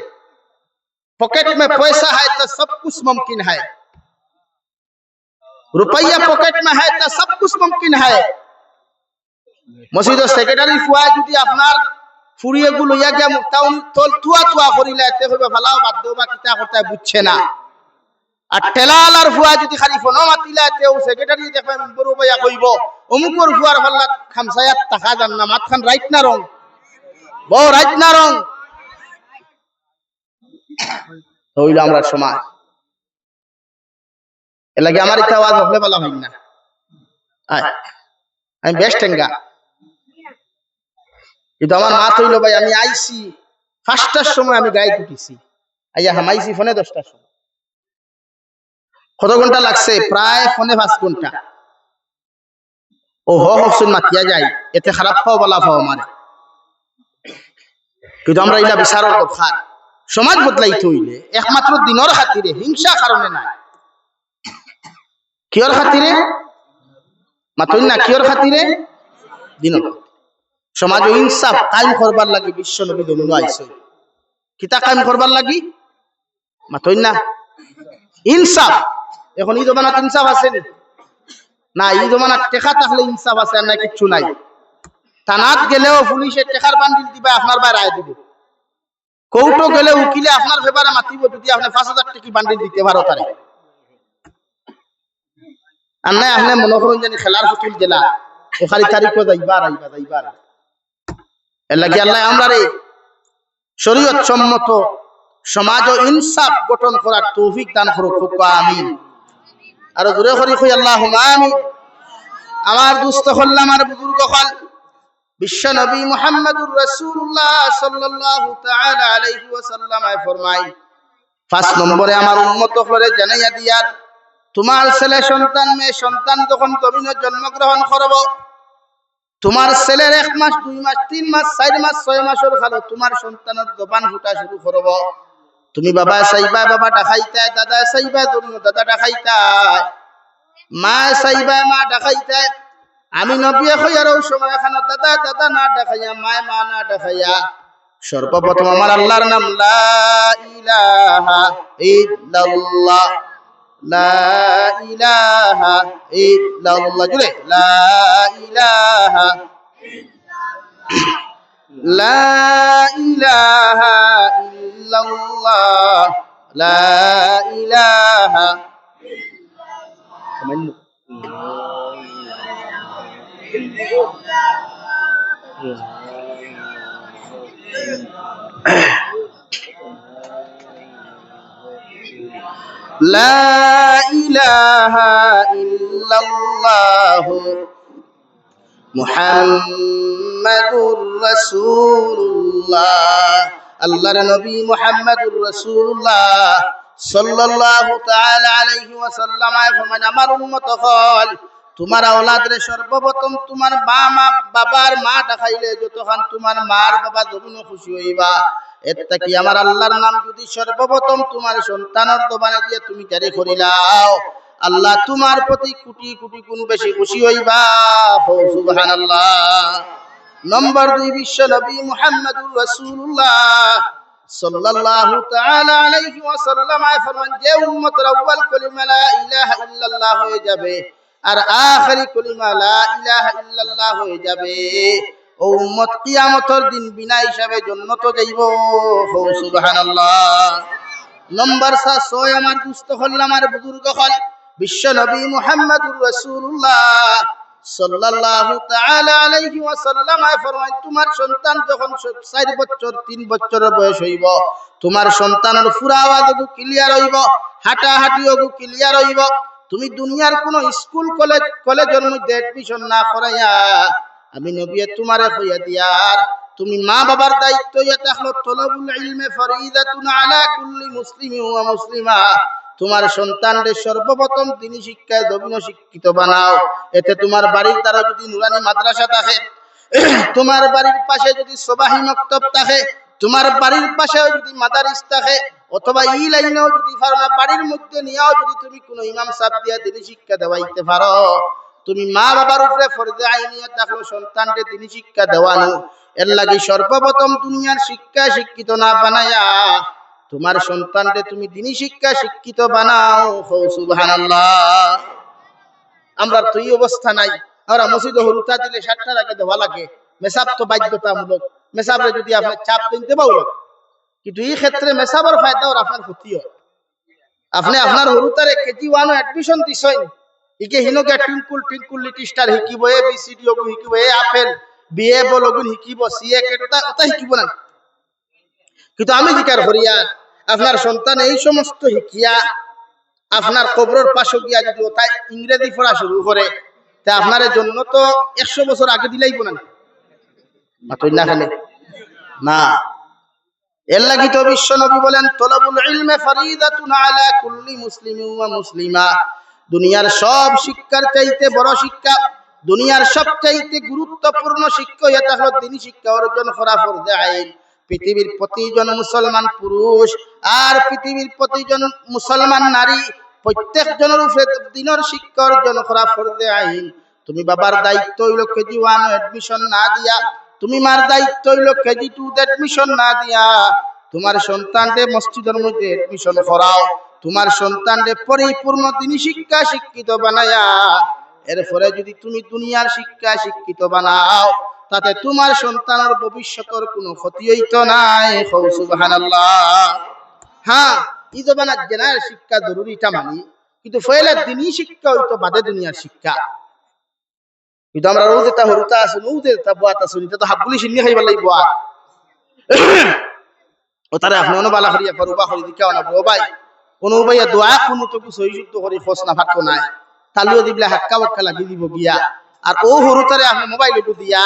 पॉकेट में पैसा है तो सब कुछ मुमकिन है रुपया पॉकेट में है तो सब कुछ मुमकिन है মসজিদের সেক্রেটারি ফুয়া যদি আপনার ফুরিয়ে গুলো ইয়া গিয়া মুক্তাউন তল তুয়া তুয়া করিলে এতে হইবে ফালাও বাদ দেও বা কিতা করতে বুঝছে না। আর টেলাল আর ফুয়া যদি খালি ফোন মাতিলে এতে ও সেক্রেটারি দেখবেন বড় ভাইয়া কইব অমুকর ফুয়ার ফাল্লা খামসায়াত টাকা জান না মাতখান রাইট না রং বউ রাইট না রং হইল আমরা সমাজ এর লাগে আমার ইচ্ছা আওয়াজ হলে বলা হয় না। আমি বেশ ঠেঙ্গা কিন্তু আমার মা তৈল ভাই আমি আইছি 5টার সময় আমি গায়ে উঠেছি আইয়া হামাইছি ফোনে 10টার সময়। কত ঘন্টা লাগছে? প্রায় ফোনে 5 ঘন্টা। ও হসুন মাতিয়া যায় এতে খারাপ পাও বলা পাও আমার কিন্তু আমরা এটা বিচারের দরকার। সমাজ বদলাইতে হইলে একমাত্র দিনের খাতিরে হিংসা কারণে না কিয়র খাতিরে মাতই না কিয়র খাতিরে দিনের সমাজ ইনসাফ কায়েম করবার লাগি বিশ্ব নবী দমন আইছে কিতা কায়েম করবার লাগি মাতই না ইনসাফ। এখন এই জমানাত ইনসাফ আছে না? এই জমানাত টেকা থাকলে ইনসাফ আছে না কিছু নাই। থানাত গেলেও পুলিশে টেকার বান্ডিল দিবা আপনার বাইরে রায় দিবে। কোর্টও গেলে উকিলে আপনার ফেভারে মাতিব যদি আপনি 5,000 টাকা বান্ডিল দিতে পারো তারে। আর না আপনি মনে করুন জানি খেলার ফুটুল জেলা ও খালি তারিখও যাইবার আইবা যাইবার। এর লাগে আল্লাহ আমরা রে শরীয়ত সম্মত সমাজ ও ইনসাফ গঠন করার তৌফিক দান করুক। আমিন। আর জোরে করি কই আল্লাহুম্মা আমিন। আমার দুস্থ হল আমার বুজুর্গ হল বিশ্ব নবী মুহাম্মদুর রাসূলুল্লাহ সাল্লাল্লাহু তাআলা আলাইহি ওয়াসাল্লাম ফরমায় 5 নম্বরে আমার উম্মত করে জানাইয়া দিয়ার তোমার ছেলে সন্তান মেয়ে সন্তান যখন তুমি জন্মগ্রহণ করব তোমার ছেলের 1 মাস 2 মাস 3 মাস 4 মাস 6 মাসের কালে তোমার সন্তানের জবান ফুটা শুরু করব। তুমি বাবা চাইবা বাবা ডাকাইতা দাদা চাইবা তুমি দাদা ডাকাইতা মা চাইবা মা ডাকাইতা। আমি নবী কইয়ারও সময় খানা দাদা দাদা না ডাকাইয়া মা মা না ডাকাইয়া সর্বপ্রথম আমার আল্লাহর নাম লা ইলাহা ইল্লাল্লাহ লা ইলাহা ইল্লাল্লাহ জুড়ে লা ইলাহা লা ইলাহা ইল্লাল্লাহ লা ইলাহা লা ইলাহা ইল্লাল্লাহ মুহাম্মাদুর রাসূলুল্লাহ। আল্লাহর নবী মুহাম্মাদুর রাসূলুল্লাহ সাল্লাল্লাহু তাআলা আলাইহি ওয়াসাল্লাম ফরমান আমার উম্মত হল তোমার আওলাদরে সর্বপ্রথম তোমার বাবার মা ডাকাইলে যতক্ষণ তোমার মার বাবা যখন খুশি হইবা এটা কি আমার আল্লাহর নাম যদি সর্বপ্রথম তোমার সন্তানের দবানে দিয়ে তুমি জারি করিলাও আল্লাহ তোমার প্রতি কোটি কোটি গুণ বেশি খুশি হইবা। সুবহানাল্লাহ। নম্বর 2 বিশ্ব নবী মুহাম্মদুর রাসূলুল্লাহ সাল্লাল্লাহু তাআলা আলাইহি ওয়াসাল্লাম ফরমান যে উম্মতের আউয়াল কলিমা লা ইলাহা ইল্লাল্লাহ হয়ে যাবে আর আখেরি কলিমা লা ইলাহা ইল্লাল্লাহ হয়ে যাবে ও উম্মত কিয়ামতের দিন বিনা হিসাবে জান্নাতে যাইব। সুবহানাল্লাহ। নম্বর 6 আমার দুস্থ হল আমার বুজুর্গ হল বিশ্ব নবী মুহাম্মদুর রাসূলুল্লাহ সাল্লাল্লাহু তাআলা আলাইহি ওয়াসাল্লাম ফরমান তোমার সন্তান যখন 4 বছর 3 বছরের বয়স হইব তোমার সন্তানের পুরা আওয়াজ ক্লিয়ার হইব হাঁটাহাঁটি ক্লিয়ার হইব তুমি দুনিয়ার কোন স্কুল কলেজের মধ্যে এডমিশন না করাইয়া আমি নবী তোমারে কইয়া দিয়ার তুমি মা বাবার দায়িত্ব ইয়া তাহলো তলবুল ইলমে ফরিদাতুন আলা কুল্লি মুসলিমিন ওয়া মুসলিমা। তোমার সন্তানদের সর্বপ্রথম দ্বীনি শিক্ষায় দবিন শিক্ষিত বানাও। এতে তোমার বাড়ির দ্বারা যদি নুরানি মাদ্রাসা থাকে তোমার বাড়ির পাশে যদি সবাহি মক্তব থাকে তোমার বাড়ির পাশে যদি মাদারিস থাকে অথবা ই লাইনেও যদি পারো না বাড়ির মধ্যে নিয়েও যদি তুমি কোনো ইমাম সাহেব দিয়া দ্বীনি শিক্ষা দেওয়াইতে পারো তুমি মা বাবার উপরে ফরজে আইনিয়ত রাখলো সন্তানকে দ্বীনি শিক্ষা দেওয়ানো। এর লাগি সর্বপ্রথম দুনিয়ার শিক্ষা শিক্ষিত না বানায়া তোমার সন্তানকে তুমি দ্বীনি শিক্ষা শিক্ষিত বানাও। সুবহানাল্লাহ। আমরা তো এই অবস্থা নাই। আমরা মসজিদে হরুতা দিলে 7টার আগে দেওয়া লাগে, মেসাব তো বাধ্যতামূলক, মেসাবরে যদি আপনি চাপ দিতে পারো, কিন্তু এই ক্ষেত্রে মেসাবের ফায়দা আর আপনার ক্ষতি হয়। আপনি আপনার হরুতারে কেজি 1 এডমিশন দিছেন, ইকে হিনকে টুইঙ্কুল লিটল স্টার শিকিব, এ বি সি ডি ওগু শিকিব, এ আপেল বিএ বল ওগু শিকিব, সিএ কেটা ওটা শিকিব না। কিন্তু আমি জিকার করিয়া আপনার সন্তান এই সমস্ত শিকিয়া আপনার কবরের পাশে গিয়া যদি ওটা ইংরেজি পড়া শুরু করে, তা আপনার জন্য তো 100 বছর আগে দিলেই না মাতই না খেলে না। এর লাগি তো বিশ্ব নবী বলেন, তলাবুল ইলমে ফরিদাতুন আলা কুল্লি মুসলিমিন ওয়া মুসলিমা। দুনিয়ার সব শিক্ষার চাইতে বড় শিক্ষা, দুনিয়ার সবচাইতে গুরুত্বপূর্ণ শিক্ষা এটা হলো দ্বীনি শিক্ষা অর্জন করা ফরজে আইন। পৃথিবীর প্রতিজন মুসলমান পুরুষ আর পৃথিবীর প্রতিজন মুসলমান নারী প্রত্যেকজনের উপরে দ্বীনের শিক্ষা অর্জন করা ফরজে আইন। তুমি বাবার দায়িত্ব হইল কেজি 1 এডমিশন না দিয়া, তুমি মার দায়িত্ব হইল কেজি 2 এডমিশন না দিয়া তোমার সন্তানকে মসজিদের মধ্যে এডমিশন করাও, তোমার সন্তানকে পরিপূর্ণ দ্বীনি শিক্ষা শিক্ষিত বানায়া এরপরে যদি তুমি দুনিয়ার শিক্ষা শিক্ষিত বানাও, তাতে তোমার সন্তানের ভবিষ্যতের কোনো ক্ষতি হইতো নাই। সুবহানাল্লাহ। হ্যাঁ, এই জমানার জেনার শিক্ষা জরুরিটা মানি, কিন্তু ফয়লা দ্বীনি শিক্ষা হইতো বাদে দুনিয়ার শিক্ষা। কিন্তু আমরা রোজ এটা হরুতা আছে, রোজ এটা বাত আছে, এটা তো হাবগুলি সিন্নি খাইবার লাগব। ও তারে আপনি অনুবালা করিয়া পরবা করি দিকাও না বড় ভাই, কোন ভাইয়া দোয়া কোনো তো কিছু সহিযুক্ত করে খোঁজ না ফাটতো নাই, তালিও দিবলে হাক্কা বক্কা লাগি দিব গিয়া। আর ও হরুতারে আপনি মোবাইলে দিয়া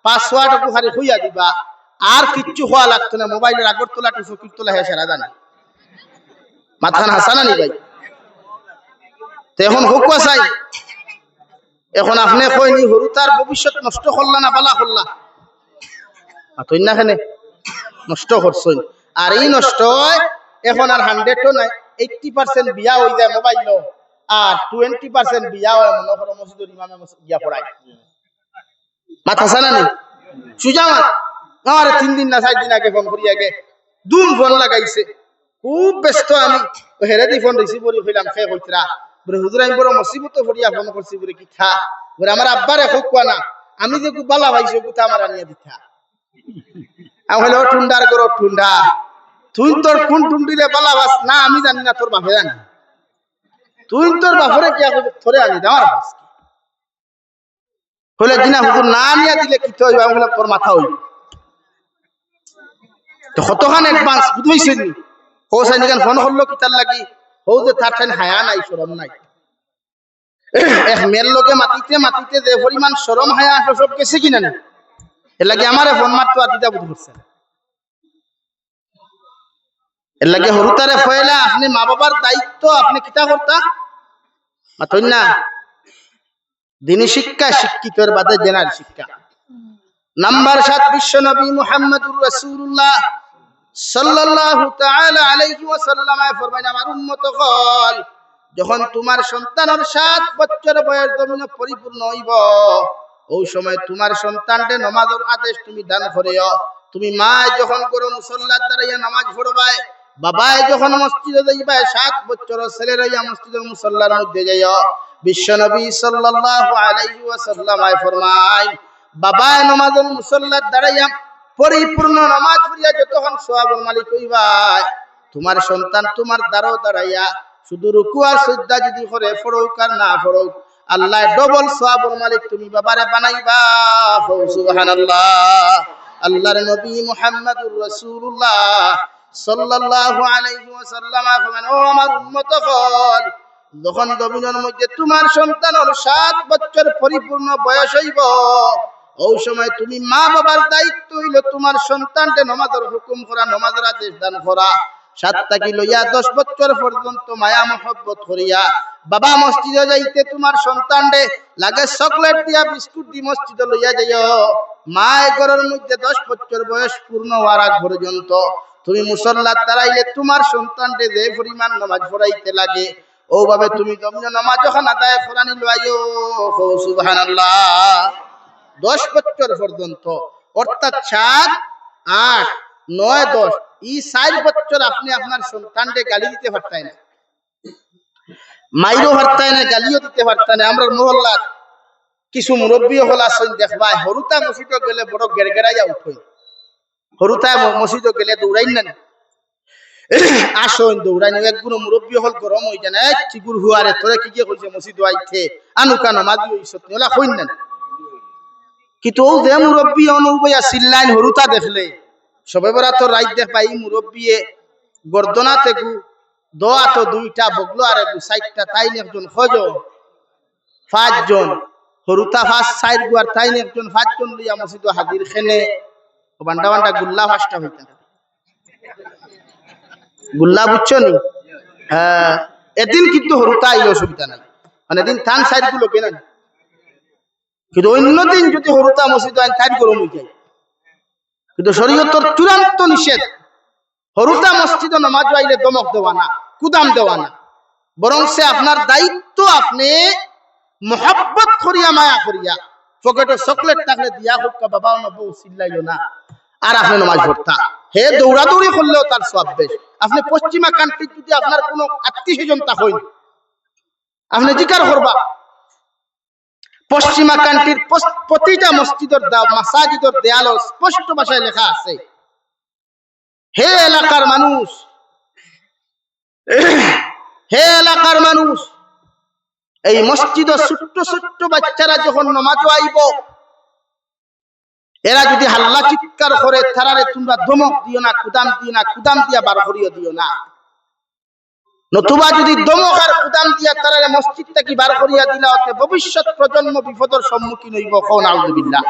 পাসওয়ার্ড হারে হইয়া দিবা, আর কিচ্ছু হওয়া লাগতো না। মোবাইলের আগর তোলা টু ফকির তোলা হ্যাঁ সেরা জানি মাথান হাসানা নি ভাই। তো এখন হোক চাই, এখন আপনি কইনি হরুতার ভবিষ্যৎ নষ্ট করলা না বালা করলা? তুই না খানে নষ্ট করছই। আর এই নষ্ট হয় এখন আর 100 নাই, 80% বিয়া হয়ে যায় মোবাইল, আর 20% বিয়া হয় মনে করো মসজিদের ইমামে গিয়া পড়ায়। মাথা সানা নেই সুজা মাত। আমার 3 দিন না 4 দিন আগে ফোন করি, আগে দুম ফোন লাগাইছে, খুব ব্যস্ত আমি হেরে দি ফোন রিসিভ করি হইলাম খে হইতরা বলে হুজুর আমি বড় মুসিবত ফড়িয়া ফোন করছি বলে কি খা বলে আমার আব্বারে হোক না, আমি যে বালা ভাইছে গুতা আমার আনিয়া দিতা। আমি হইলো ঠুন্ডার করো ঠুন্ডা, তুই তোর কোন টুন্ডিরে বালা বাস না আমি জানি না, তোর বাপে জানি, তুই তোর বাপরে কি ধরে আনি দেওয়ার বাস হলে দিনা হুজুর না নিয়ে দিলে কি হইবে? আমি বললাম তোর মাথা হইবে তো কতখান অ্যাডভান্স বুঝইছেন নি? ও সাইনি গান ফোন করলো কি তার লাগি হো যে তার ঠান হায়া নাই শরম নাই। এক মেয়ের লোকে মাটিতে মাটিতে যে পরিমাণ শরম হায়া আসো সব গেছে কিনা না, এর লাগে আমারে ফোন মারতো আর দিদা বুঝ করছে। এর লাগে হরুতারে ফয়লা আপনি মা বাবার দায়িত্ব আপনি কিতা করতা মাতই না। দ্বীনি শিক্ষা শিক্ষিতর বাদে জেনার শিক্ষা। নাম্বার 7 বিশ্ব নবী মুহাম্মদুর রাসূলুল্লাহ সাল্লাল্লাহু তাআলা আলাইহি ওয়াসাল্লাম ফরমায়, আমার উম্মতগণ যখন তোমার সন্তানের 7 বছর বয়স জমিন পরিপূর্ণ হইব, ওই সময় তোমার সন্তানকে নামাজের আদেশ তুমি দান করিও। তুমি মা যখন করো মুসল্লার দাঁড়াইয়া নামাজ পড়বায়, বাবাই যখন মসজিদে যাইবা 7 বছরের ছেলের হইয়া মসজিদের মুসল্লার মধ্যে যাইও। বিশ্ব নবী সাল্লাল্লাহু আলাইহি ওয়াসাল্লাম ফরমায়, বাবাই নামাজের মুসল্লার দাঁড়াইয়া পরিপূর্ণ নামাজ পড়িয়া যতক্ষণ সওয়াবের মালিক হইবাই, তোমার সন্তান তোমার দ্বারও দাঁড়াইয়া শুধু রুকু আর সিজদা যদি করে পড়ুক আর না পড়ুক, আল্লাহ ডবল সওয়াবের মালিক তুমি বাবারে বানাইবা। সুবহানাল্লাহ। আল্লাহর নবী মুহাম্মদুর রাসূলুল্লাহ সাল্লাল্লাহু আলাইহি ওয়াসাল্লাম ফরমান, ও আমার উম্মতগণ যখন জমিনের মধ্যে তোমার সন্তানের 7 বছর পরিপূর্ণ বয়স হইব, ওই সময় তুমি মা বাবার দায়িত্ব হইল তোমার সন্তানকে নামাজের হুকুম করা, নামাজের আদেশ দান করা। 7 থেকে লইয়া 10 বছর পর্যন্ত মায়া মহব্বত করিয়া বাবা মসজিদে যাইতে তোমার সন্তানকে লাগে চকলেট দিয়া বিস্কুট দি মসজিদে লইয়া যাইও। মা ঘরের মধ্যে 10 বছর বয়স পূর্ণ হওয়ার আগ পর্যন্ত তুমি মুসল্লাত দাঁড়াইলে তোমার সন্তানকে যে পরিমাণ নামাজ পড়াইতে লাগে, ওভাবে তুমি জমিনে নামাজ যখন আদায় করানি লইও। সুবহানাল্লাহ। 10 বছর পর্যন্ত, অর্থাৎ 7, 8, 9, 10 এই 4 বছর আপনি আপনার সন্তানকে গালি দিতে পারতেন না, মাইরও পারতেন না, গালিও দিতে পারতেন না। আমরা মহল্লার কিছু মুরব্বী হল আসেন দেখবা হরুতা মসজিদ গেলে বড় গেরগেরাইয়া উঠই হরুতা মসজিদ গেলে দৌড়াই না আসন দৌড়ানি একগুলো মুরব্বী হল গরম হয়ে যায় না চিগুর হুয়ারে তোরে কি কইছে মসজিদ আইতে আনুকা নামাজি হইছত ওলা কইন না কিন্তু ও যে মুরব্বী অনুবয়া সিল্লাইন হরুতা দেখলে সবে বড় তো রাইত দেখ পাই মুরব্বিয়ে গর্দনা তেগু দোয়া তো দুইটা বগলো আর এক সাইডটা তাইন একজন খজ পাঁচজন হরুতা ফাঁস সাইড গুয়ার তাইন একজন পাঁচজন লইয়া মসজিদ হাজির খেনে বান্ডা বান্ডা গুল্লা ফাঁসটা হইতা গুল্লা বুঝছো নি হ্যাঁ এদিন কিন্তু হরুতা আইলে অসুবিধা নাই মানে এদিন থান সাইড গুলো কেনা কিন্তু অন্যদিন যদি হরুতা মসজিদ আইন সাইড গরম হয়ে যায় কিন্তু শরীয়তের চূড়ান্ত নিষেধ হরুতা মসজিদ নামাজ আইলে দমক দেওয়া না কুদাম দেওয়া না বরং সে আপনার দায়িত্ব আপনি মোহাব্বত করিয়া মায়া করিয়া পকেটে চকলেট থাকলে দিয়া হোক বাবা নবৌ চিল্লাইও না আর আপনি নামাজ পড়তা হে দৌড়াদৌড়ি করলেও তার সব বেশ আপনি পশ্চিমা কান্ট্রি যদি আপনার কোনো আত্মীয় স্বজন তা হইন আপনি জিকার করবা পশ্চিমা কান্ট্রির প্রতিটা মসজিদের মাসাজিদের দেয়াল স্পষ্ট ভাষায় লেখা আছে হে এলাকার মানুষ হে এলাকার মানুষ এই মসজিদে ছোট্ট ছোট্ট বাচ্চারা যখন নামাজ আইব এরা যদি হাল্লা চিৎকার করে তারারে তোমরা ধমক দিও না কুদাম দিয়া বার করিও দিও না নতুবা যদি দমক আর কুদাম দিয়া তারারে মসজিদ থেকে বার করিয়া দিলা হতে ভবিষ্যৎ প্রজন্ম বিপদের সম্মুখীন হইব কোন আউযুবিল্লাহ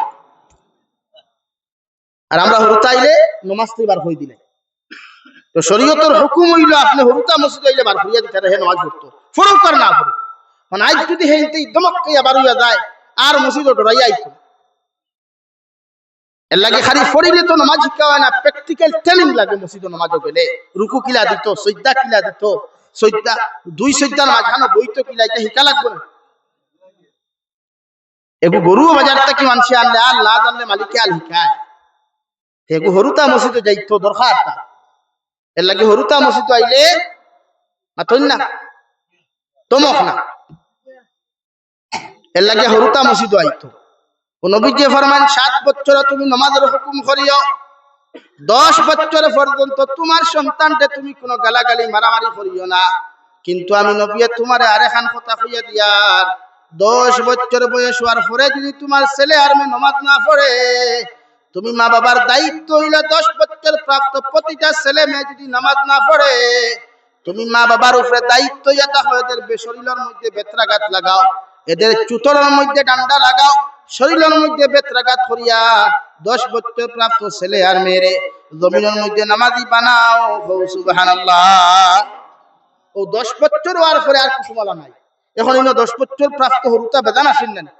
আর আমরা হরুতাইলে নামাজ বার হই দিলে তো শরীয়তের হুকুম হইল আপনি হরুতা মসজিদ হইলে বার করিয়া দিতে হে নামাজ পড়তো ফরক কর না পড়ো মানে আজ যদি হেইতেই দমক কইয়া বার হইয়া যায় আর মসজিদ ডরাইয়া আইতো এর লাগে খালি ফরিলে তো নামাজ শিক্ষা হয় না প্র্যাকটিক্যাল ট্রেনিং লাগে মসজিদ নামাজ গেলে রুকু কিলা দিত সজদা কিলা দিত সজদা দুই সজদার মাঝখানে বইতো কিলা এটা শিকা লাগবে না এগু গরু বাজার থেকে মানুষ আনলে আর না জানলে মালিকে আল শিখায় এগু হরুতা মসজিদে যাইতো দরকার তা এর লাগে হরুতা মসজিদ আইলে মাতন না তমক না এর লাগে হরুতা মসজিদ আইতো নবীজি ফরমান 7 বছর তুমি নামাজের হুকুম করিও 10 বছর পর্যন্ত তোমার সন্তানকে তুমি কোনো গালাগালি মারামারি করিও না কিন্তু আমি নবী তোমারে আরেকখান কথা কইয়া দিয়ার 10 বছর বয়স হওয়ার পরে যদি তোমার ছেলে আর মেয়ে নামাজ না পড়ে তুমি মা বাবার দায়িত্ব হইল 10 বছর প্রাপ্ত প্রতিটা ছেলে মেয়ে যদি নামাজ না পড়ে তুমি মা বাবার উপরে দায়িত্ব এটা হয় এদের শরীরের মধ্যে বেত্রাঘাত লাগাও এদের চুতরের মধ্যে ডান্ডা লাগাও শরীরের মধ্যে বেত্রাঘাত করিয়া 10 বছর প্রাপ্ত ছেলে আর মেয়ে জমিনের মধ্যে নামাজি বানাও সুবহানাল্লাহ ও 10 বছর হওয়ার পরে আর কিছু বলা নাই এখন ইনো 10 বছর প্রাপ্ত হরুতা বেদান আসেন না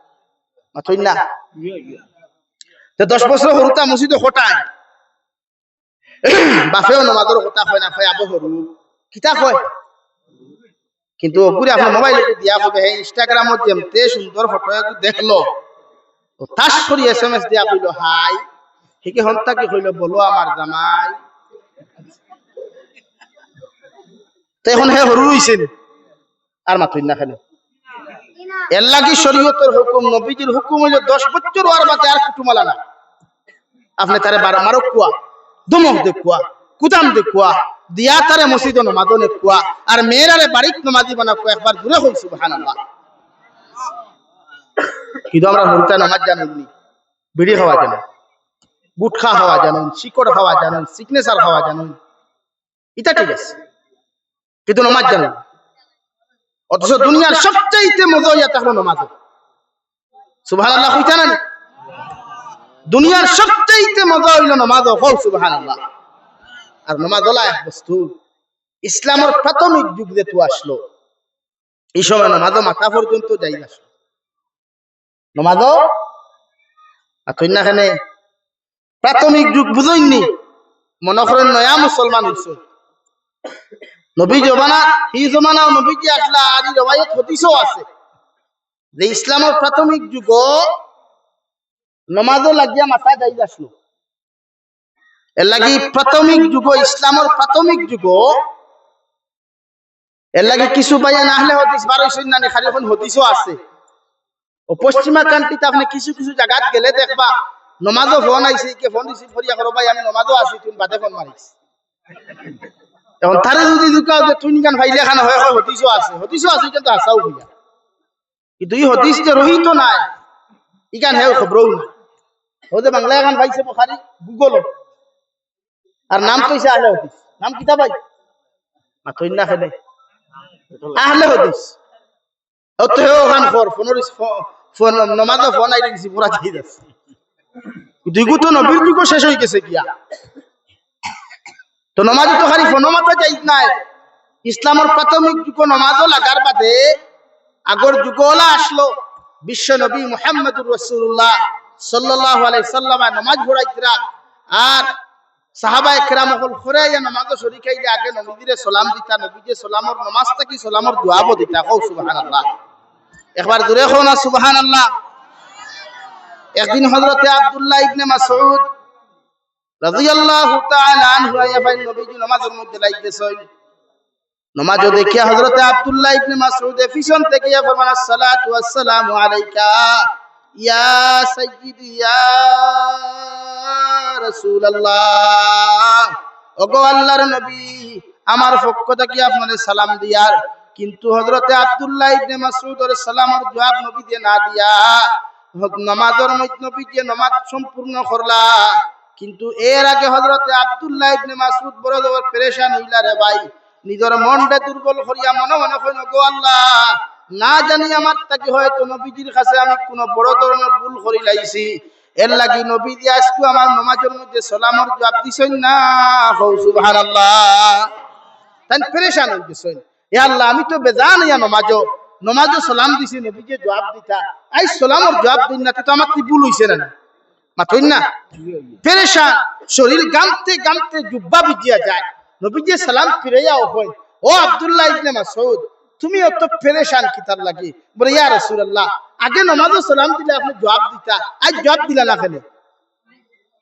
মাতই না তো 10 বছর হরুতা মসজিদে হটায় বাফেও নামাজের কথা হয় না হয় আবু হরু কিতা হয় কিন্তু পুরো আপনার মোবাইলে দিয়া হবে ইনস্টাগ্রামত যেমতে সুন্দর ফটো দেখলো তাস করি এসএমএস দিয়া কইলো হাই হিকে হন্তা কি কইলো বলো আমার জামাই তো এখন হে হরু হইছেন আর মাতই না খালি এর লাগি শরীয়তের হুকুম নবীজির হুকুম হইলো 10 বছর আর বাতে আর কুটুমালা না আপনি তারে বার মারক কুয়া দমক দে কুয়া কুদাম দে কুয়া দিয়া তারে মসজিদ নামাজনে কুয়া আর মেয়েরারে বাড়িত নামাজি বানা কুয়া একবার জুড়ে হই সুবহানাল্লাহ কিন্তু আমরা হরুতা নামাজ জানি বিড়ি খাওয়া জানেন গুটখা খাওয়া জানেন শিকড় খাওয়া জানেন সিগনেচার খাওয়া জানেন এটা ঠিক আছে কিন্তু নামাজ জানেন অথচ দুনিয়ার সবচাইতে মজা ইয়া তাহলে নামাজ সুবহানাল্লাহ কইতা না দুনিয়ার সবচাইতে মজা হইল নামাজ হল সুবহানাল্লাহ আর নামাজ হলো এক বস্তু ইসলামের প্রাথমিক যুগ যেহেতু আসলো এই সময় নামাজ মাথা পর্যন্ত যাই আসলো নামাজ আতইনাখানে প্রাথমিক যুগ বুঝইনি মনে করেন নয়া মুসলমান হইছে নবী জমানা এই জমানা নবীজি আসলা আর রওয়ায়াত হাদিসও আছে যে ইসলামের প্রাথমিক যুগ নামাজও লাগিয়া মাথা যাই আসলো এর লাগি প্রাথমিক যুগ ইসলামের প্রাথমিক যুগ এর লাগি কিছু পাইয়া না হলে হাদিস 1200 না খালি এখন হাদিসও আছে ও পশ্চিমা কান্ট্রিতে আপনি কিছু কিছু জায়গাত গেলে দেখবা নমাজও ফোন আইছে কে ফোন রিসিভ করিয়া করো ভাই আমি নমাজও আছি তুমি বাদে ফোন মারিস এখন তারে যদি দুকাও যে তুই নিকান ভাইলে খানা হয় হতিসও আছে কিন্তু আসাও হইয়া কিন্তু এই হদিস যে রহিত নাই ইকান হেও খবরও না ওদের বাংলা এখন ভাইছে বুখারী গুগল আর নাম কইছে আহলে হদিস নাম কিতা ভাই মাতই না খেলে আহলে হদিস ও তো হেও খান ফর ফোন নমাজ ফোন আইলে কিছু পুরা দিয়ে যাচ্ছে দুইগু তো নবীর যুগ শেষ হয়ে গেছে গিয়া তো নমাজ তো খালি ফোন মাত্র যাই নাই ইসলামের প্রাথমিক যুগ নমাজও লাগার বাদে আগর যুগলা আসলো বিশ্ব নবী মুহাম্মদুর রাসূলুল্লাহ সাল্লাল্লাহু আলাইহি সাল্লাম নামাজ পড়াইতরা আর সাহাবায়ে কেরাম হল খরাইয়া নামাজ শরীকাইলে আগে নবীরে সালাম দিতা নবীকে সালামর নামাজটা কি সালামর দুআও দিতা কও সুবহানাল্লাহ একবার জোরে কও না সুবহানাল্লাহ একদিন হযরতে আব্দুল্লাহ ইবনে মাসউদ রাদিয়াল্লাহু তাআলা আনহু আয়া ভাই নবীজি নামাজের মধ্যে লাইতেছেন নামাজ দেখিয়া হযরতে আব্দুল্লাহ ইবনে মাসউদ পিছন থেকে ফরমান আসসালাতু ওয়াসসালামু আলাইকা ইয়া সাইয়্যিদি ইয়া রাসূলুল্লাহ ওগো আল্লাহর নবী আমার পক্ষ থেকে আপনারে সালাম দিয়ার কিন্তু হযরতে আব্দুল্লাহ ইবনে মাসউদের সালামের জবাব নবী দিয়ে না দিয়া নামাজের মধ্যে নবী যে নামাজ সম্পূর্ণ করলা কিন্তু এর আগে হযরতে আব্দুল্লাহ ইবনে মাসউদ বড় পেরেশান হইলা রে ভাই নিজের মনটা দুর্বল করিয়া মনে মনে কইল গো আল্লাহ না জানি আমার তাকে হয়তো নবীজির কাছে আমি কোন বড় ধরনের ভুল করি লাইছি এর লাগি নবীজি আজকে আমার নামাজের মধ্যে সালামের জবাব দিছেন না হও সুবহানাল্লাহ তাই পেরেশান হই গেছেন এ আল্লাহ আমি তো বেজান ইয়া নামাজও সালাম দিছি নবীজি জবাব দিতা আই সালামের জবাব দিন না তো আমার কি ভুল হইছে না মাতইন না পেরেশান শরীর গামতে গামতে জুব্বা ভিজিয়া যায় নবীজি সালাম ফিরাইয়া হই ও আব্দুল্লাহ ইবনে মাসউদ তুমি অত পেরেশান কিতার লাগি বলে ইয়া রাসূলুল্লাহ আগে নামাজে সালাম দিলে আপনি জবাব দিতা আজ জবাব দিলা না কেন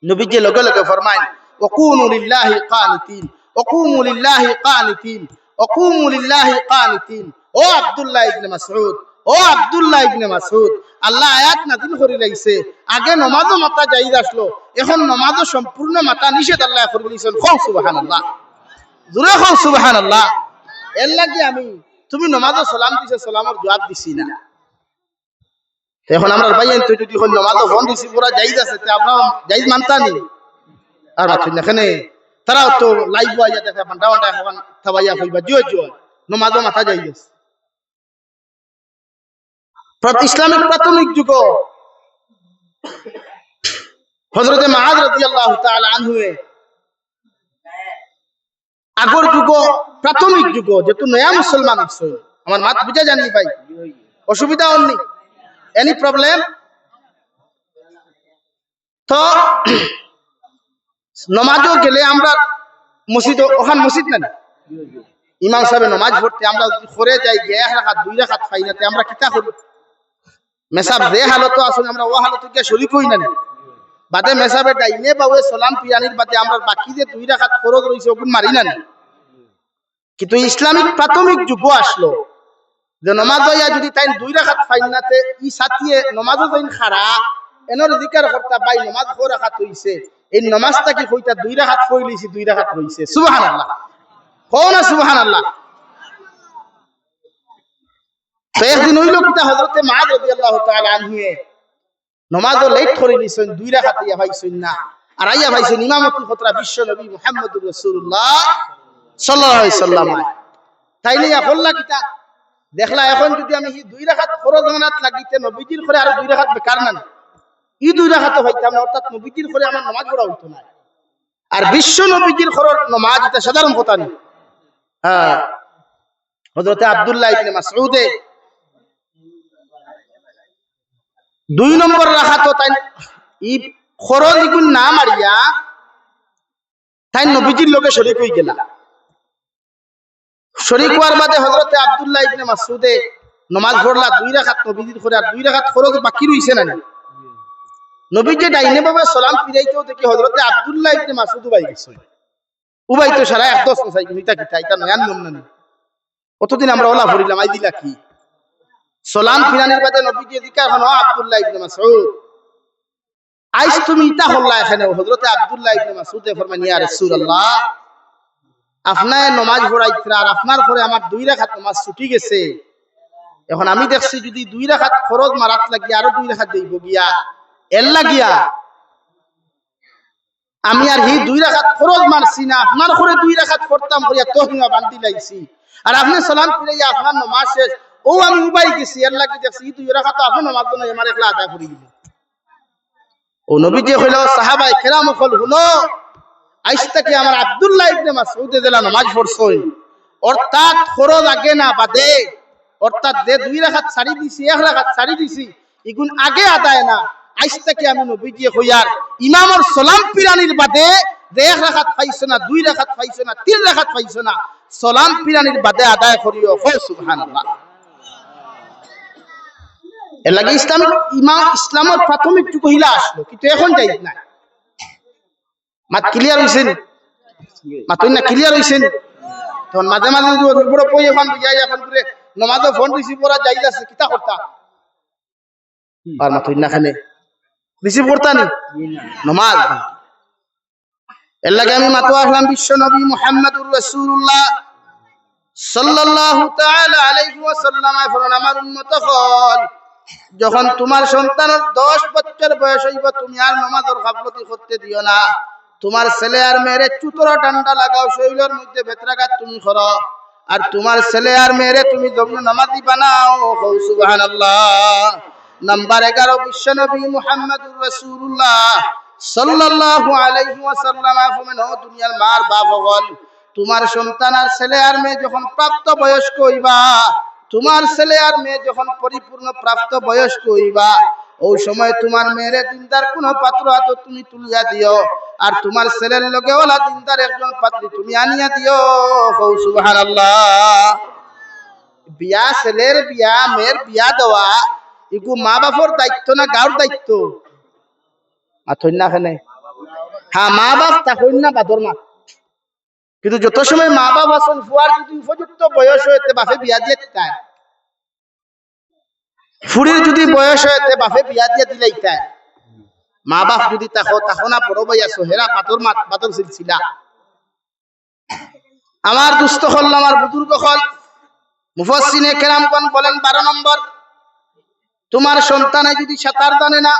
নবীজি লগে লগে ফরমায় ওয়াকুনু লিল্লাহি কানিতিন ওয়াকুমু লিল্লাহি কানিতিন ওয়াকুমু লিল্লাহি কানিতিন ও আব্দুল্লাহ ইবনে মাসউদ আল্লাহ আয়াত নাযিল করে লাইছে আগে নামাজও মাতা যাইদ আসলো এখন নামাজও সম্পূর্ণ মাতা নিষেধ আল্লাহ করে দিয়েছেন কও সুবহানাল্লাহ জোরে কও সুবহানাল্লাহ এর লাগি আমি তুমি নামাজে সালাম দিছে সালামের জবাব দিছি না এখন আমরা ভাইয়েন তুই যদি হল নামাজে ফোন দিছি পুরা জায়েজ আছে তে আমরা জায়েজ মানতানি আর মাথুন এখানে তারাও তো লাইভ আইয়া দেখে ঘন্টা ঘন্টা এখন থাবাইয়া কইবা জয় নামাজে মাথা জায়েজ আছে ইসলামিক প্রাথমিক যুগ হযরতে মুআয রাদিয়াল্লাহু তাআলা আনহু আগর যুগ প্রাথমিক যুগ যেহেতু নয়া মুসলমান আছে আমার মাত বুঝা জানি ভাই অসুবিধা হয়নি এনি প্রবলেম তো নামাজও গেলে আমরা মসজিদ ওখান মসজিদ না ইমাম সাহেব নামাজ পড়তে আমরা যদি করে যাই এক রাকাত দুই রাকাত পাই না আমরা কিতা করি মেসাব যে হালত আসলে আমরা ও হালত গিয়ে শরীক হই না বাদে মেসাবে ডাইনে বাউে সালাম পিয়ানির বাদে আমরা বাকি যে দুই রাকাত ফরজ রইছে ওগুন মারি না কিন্তু ইসলামিক প্রাথমিক যুগ আসলো যে নামাজ হইয়া যদি তাই দুই রাকাত ফাইনাতে ই সাথিয়ে নামাজও যাইন খাড়া এনর জিকার করতা ভাই নামাজ 4 রাকাত হইছে এই নামাজটা কি কইতা দুই রাকাত পড়লিছি দুই রাকাত হইছে সুবহানাল্লাহ কোন সুবহানাল্লাহ তো একদিন হইল কিতা হযরতে মুআয রাদিয়াল্লাহু তাআলা আনহু নামাজও লেট করে নিছেন দুই রাকাত ইয়া ভাইছেন না আর আইয়া ভাইছেন ইমামতি খতরা বিশ্ব নবী মুহাম্মদুর রাসূলুল্লাহ সাল্লাল্লাহু আলাইহি সাল্লাম তাইলে হল্লা কিতা দেখলা এখন যদি আমি দুই রাকাত ফরজ নামাজ লাগিতে নবীজির করে আর দুই রাকাত বেকার না ই দুই রাকাত হইতাম না অর্থাৎ নবীজির করে আমার নামাজ পড়া হইতো না আর বিশ্ব নবীজির খরচ নামাজ এটা সাধারণ কথা না হ্যাঁ হযরতে আব্দুল্লাহ ইবনে মাসউদ দুই নম্বর রাকাত তাই ই খরচ ইগুন না মারিয়া তাই নবীজির লগে শরীক হই গেলা শরীক হওয়ার বাদে হযরতে আব্দুল্লাহ ইবনে মাসউদ নামাজ পড়লা দুই রাকাত নবীজির করে আর দুই রাকাত খরচ বাকি রইছে না নবীজি ডাইনে বাবা সালাম ফিরাইতেও দেখি হযরতে আব্দুল্লাহ ইবনে মাসউদ ভাই গেছে উবাই তো সারা 10 নসাই কিতা কিতা এটা নয়া নিয়ম না কতদিন আমরা ওলা পড়িলাম আই দিলা কি সালাম ফিরানির বাদে নবীজি জিজ্ঞাসা করলেন, আব্দুল্লাহ ইবনে মাসউদ, আইস তুমি ইতা হল্লা এখানে? হযরতে আব্দুল্লাহ ইবনে মাসউদে ফরমান, ইয়া রাসূলুল্লাহ, আপনার নামাজ পড়াইতরা আর আপনার পরে আমার 2 রাকাত নামাজ ছুটি গেছে। এখন আমি দেখছি যদি 2 রাকাত ফরজ মারাত লাগি আরো 2 রাকাত দেব গিয়া, এর লাগিয়া আমি আর হি 2 রাকাত ফরজ মারছি না, আপনার করে 2 রাকাত পড়তাম করিয়া তহিমা বান্ধি লাইছি, আর আপনি সালাম ফিরাইয়া আপনার নামাজ শেষ, ও আমি উবাই গেছি, এর লাগি দেখছি 2 রাকাত আপনি নামাজ না আমার একলা আদা করি দিল। ও নবীজি কইল, সাহাবায়ে কেরাম কল, শুনো, আইজ থেকে আমার আব্দুল্লাহ ইবনে মাসউদ এদলা নামাজ পড়ছই, অর্থাৎ ফরজ আগে না বাদে, অর্থাৎ যে 2 রাকাত ছাড়ি দিছি 1 রাকাত ছাড়ি দিছি ইগুন আগে আদায় না। আইজ থেকে আমি নবীজি কইয়ার ইমামর সালাম ফিরানির বাদে যে 1 রাকাত পাইছো না, 2 রাকাত পাইছো না, 3 রাকাত পাইছো না, সালাম ফিরানির বাদে আদায় করিও। সুবহানাল্লাহ। এর লাগি ইসলামের প্রাথমিক যুগ হইলা আসলো, কিন্তু এখন যাই না। মাত ক্লিয়ার হইছেন? মাতই না ক্লিয়ার হইছেন? তখন মাঝে মাঝে বড় পই এখন যাই, এখন করে নমাজে ফোন রিসিভ করা যাই যাচ্ছে, কিতা করতা আর মাতই না খানে রিসিভ করতা নি নমাজ। এর লাগে আমি মাতো আসলাম বিশ্ব নবী মুহাম্মদুর রাসূলুল্লাহ সাল্লাল্লাহু তাআলা আলাইহি ওয়াসাল্লাম ফরমান, আমার উম্মত হল, যখন তোমার সন্তানের 10 বছর বয়স হইব তুমি আর নামাজের গাফলতি করতে দিও না। তোমার ছেলে আর মেয়েরে চুতরা ঠান্ডা লাগাও, শরীরের মধ্যে বেতরাঘাত তুমি করো, আর তোমার ছেলে আর মেয়েরে তুমি জমিনে নামাজি বানাও। সুবহানাল্লাহ। নাম্বার 11 বিশ্ব নবী মুহাম্মদুর রাসূলুল্লাহ সাল্লাল্লাহু আলাইহি ওয়াসাল্লাম ফরমান, ও দুনিয়ার মার বাপ হল, তোমার সন্তান আর ছেলে আর মেয়ে যখন প্রাপ্ত বয়স্ক হইবা, তোমার ছেলে আর মেয়ে যখন পরিপূর্ণ প্রাপ্ত বয়স্ক হইবা, ওই সময় তোমার মেয়েরে দিনদার কোন পাত্র হাতে তুমি তুলিয়া দিও, আর তোমার ছেলের লগে ওলা দিনদার একজন পাত্রী তুমি আনিয়া দিও। সুবহানাল্লাহ। বিয়া, ছেলের বিয়া, মেয়ের বিয়া দেওয়া এগু মা বাপর দায়িত্ব না গাঁর দায়িত্ব? আথইন না খানে? হ্যাঁ, মা বাপ তখন না বাদর মা, কিন্তু যত সময় মা বাপ আসন ফুয়ার যদি উপযুক্ত বয়স হইতে বাপে বিয়া দিয়ে দিতায়, ফুরির যদি বয়স হইতে বাপে বিয়া দিয়ে দিলাইতায়, মা বাপ যদি তাকো তখন বড় ভাই আসো হেরা বাদর মা বাদর সিলসিলা। আমার দুস্থ হল, আমার বুজুর্গ হল, মুফাসসিরে কেরামগণ বলেন 12 নম্বর, তোমার সন্তানে যদি সাঁতার জানে না,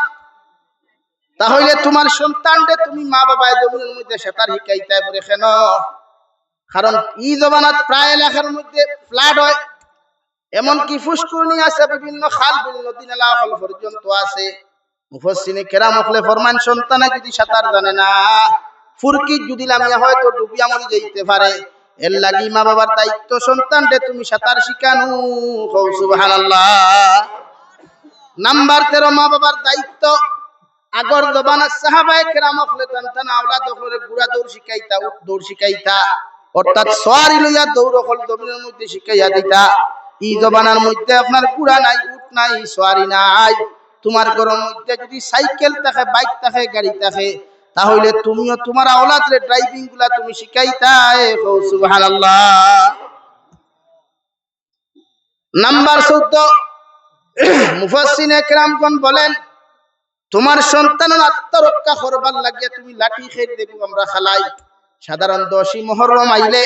তাহলে তোমার সন্তানকে তুমি মা বাবায় জমিনের মধ্যে সাঁতার শিখাইতে পারে। কেন? কারণ ই জমানাত প্রায় এলাকার মধ্যে ফ্লাড হয়, এমনকি ফুসকুরনি আছে, বিভিন্ন খাল বিল নদী নালা হল পর্যন্ত আছে। মুফাসসিরে কেরাম হলে ফরমান, সন্তানে যদি সাঁতার জানে না, ফুরকি যদি লামিয়া হয়তো ডুবিয়া মরে যাইতে পারে। এর লাগি মা বাবার দায়িত্ব সন্তানকে তুমি সাঁতার শিখানো। সুবহানাল্লাহ। নাম্বার 13, মা বাবার দায়িত্ব। আগর জবানা সাহাবায়ে কেরাম হলে তান্তানা আওলাদ হলে গুড়া দৌড় শিখাইতা, উট দৌড় শিখাইতা, অর্থাৎ সওয়ারি লইয়া দৌড় হল জমিনের মধ্যে শিখাইয়া দিতা। ই জবানার মধ্যে আপনার গুড়া নাই, উট নাই, সওয়ারি নাই। তোমার ঘরের মধ্যে যদি সাইকেল থাকে, বাইক থাকে, গাড়ি থাকে, তাহলে তুমিও তোমার আওলাদরে ড্রাইভিং গুলা তুমি শিখাইতাই। সুবহানাল্লাহ। নাম্বার 14, মুফাসসিরে কেরামগণ বলেন, তোমার সন্তানের আত্মরক্ষা করবার লাগিয়া তুমি লাঠি খেয়ে দেখো আমরা খালাই। সাধারণ 10ই মুহররম আইলে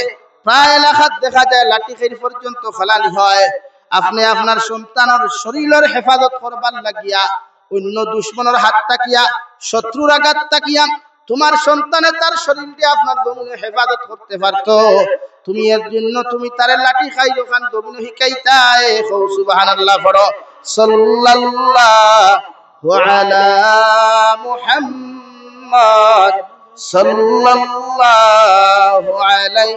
প্রায় এলাকাত দেখা যায় লাঠি খেয়ে পর্যন্ত খালানি হয়। আপনি আপনার সন্তানের শরীরের হেফাজত করবার লাগিয়া অন্য দুশ্মনের হাত তাকিয়া, শত্রুর আঘাত তাকিয়া তোমার সন্তানে তার শরীরটি আপনার জমিনে হেফাজত করতে পারতো, তুমি এর জন্য তুমি তারে লাঠি খাই দোকান জমিনে শিখাইতাই। সুবহানাল্লাহ। পড়ো সাল্লাল্লাহু আলা মুহাম্মদ সাল্লাল্লাহু আলাইহি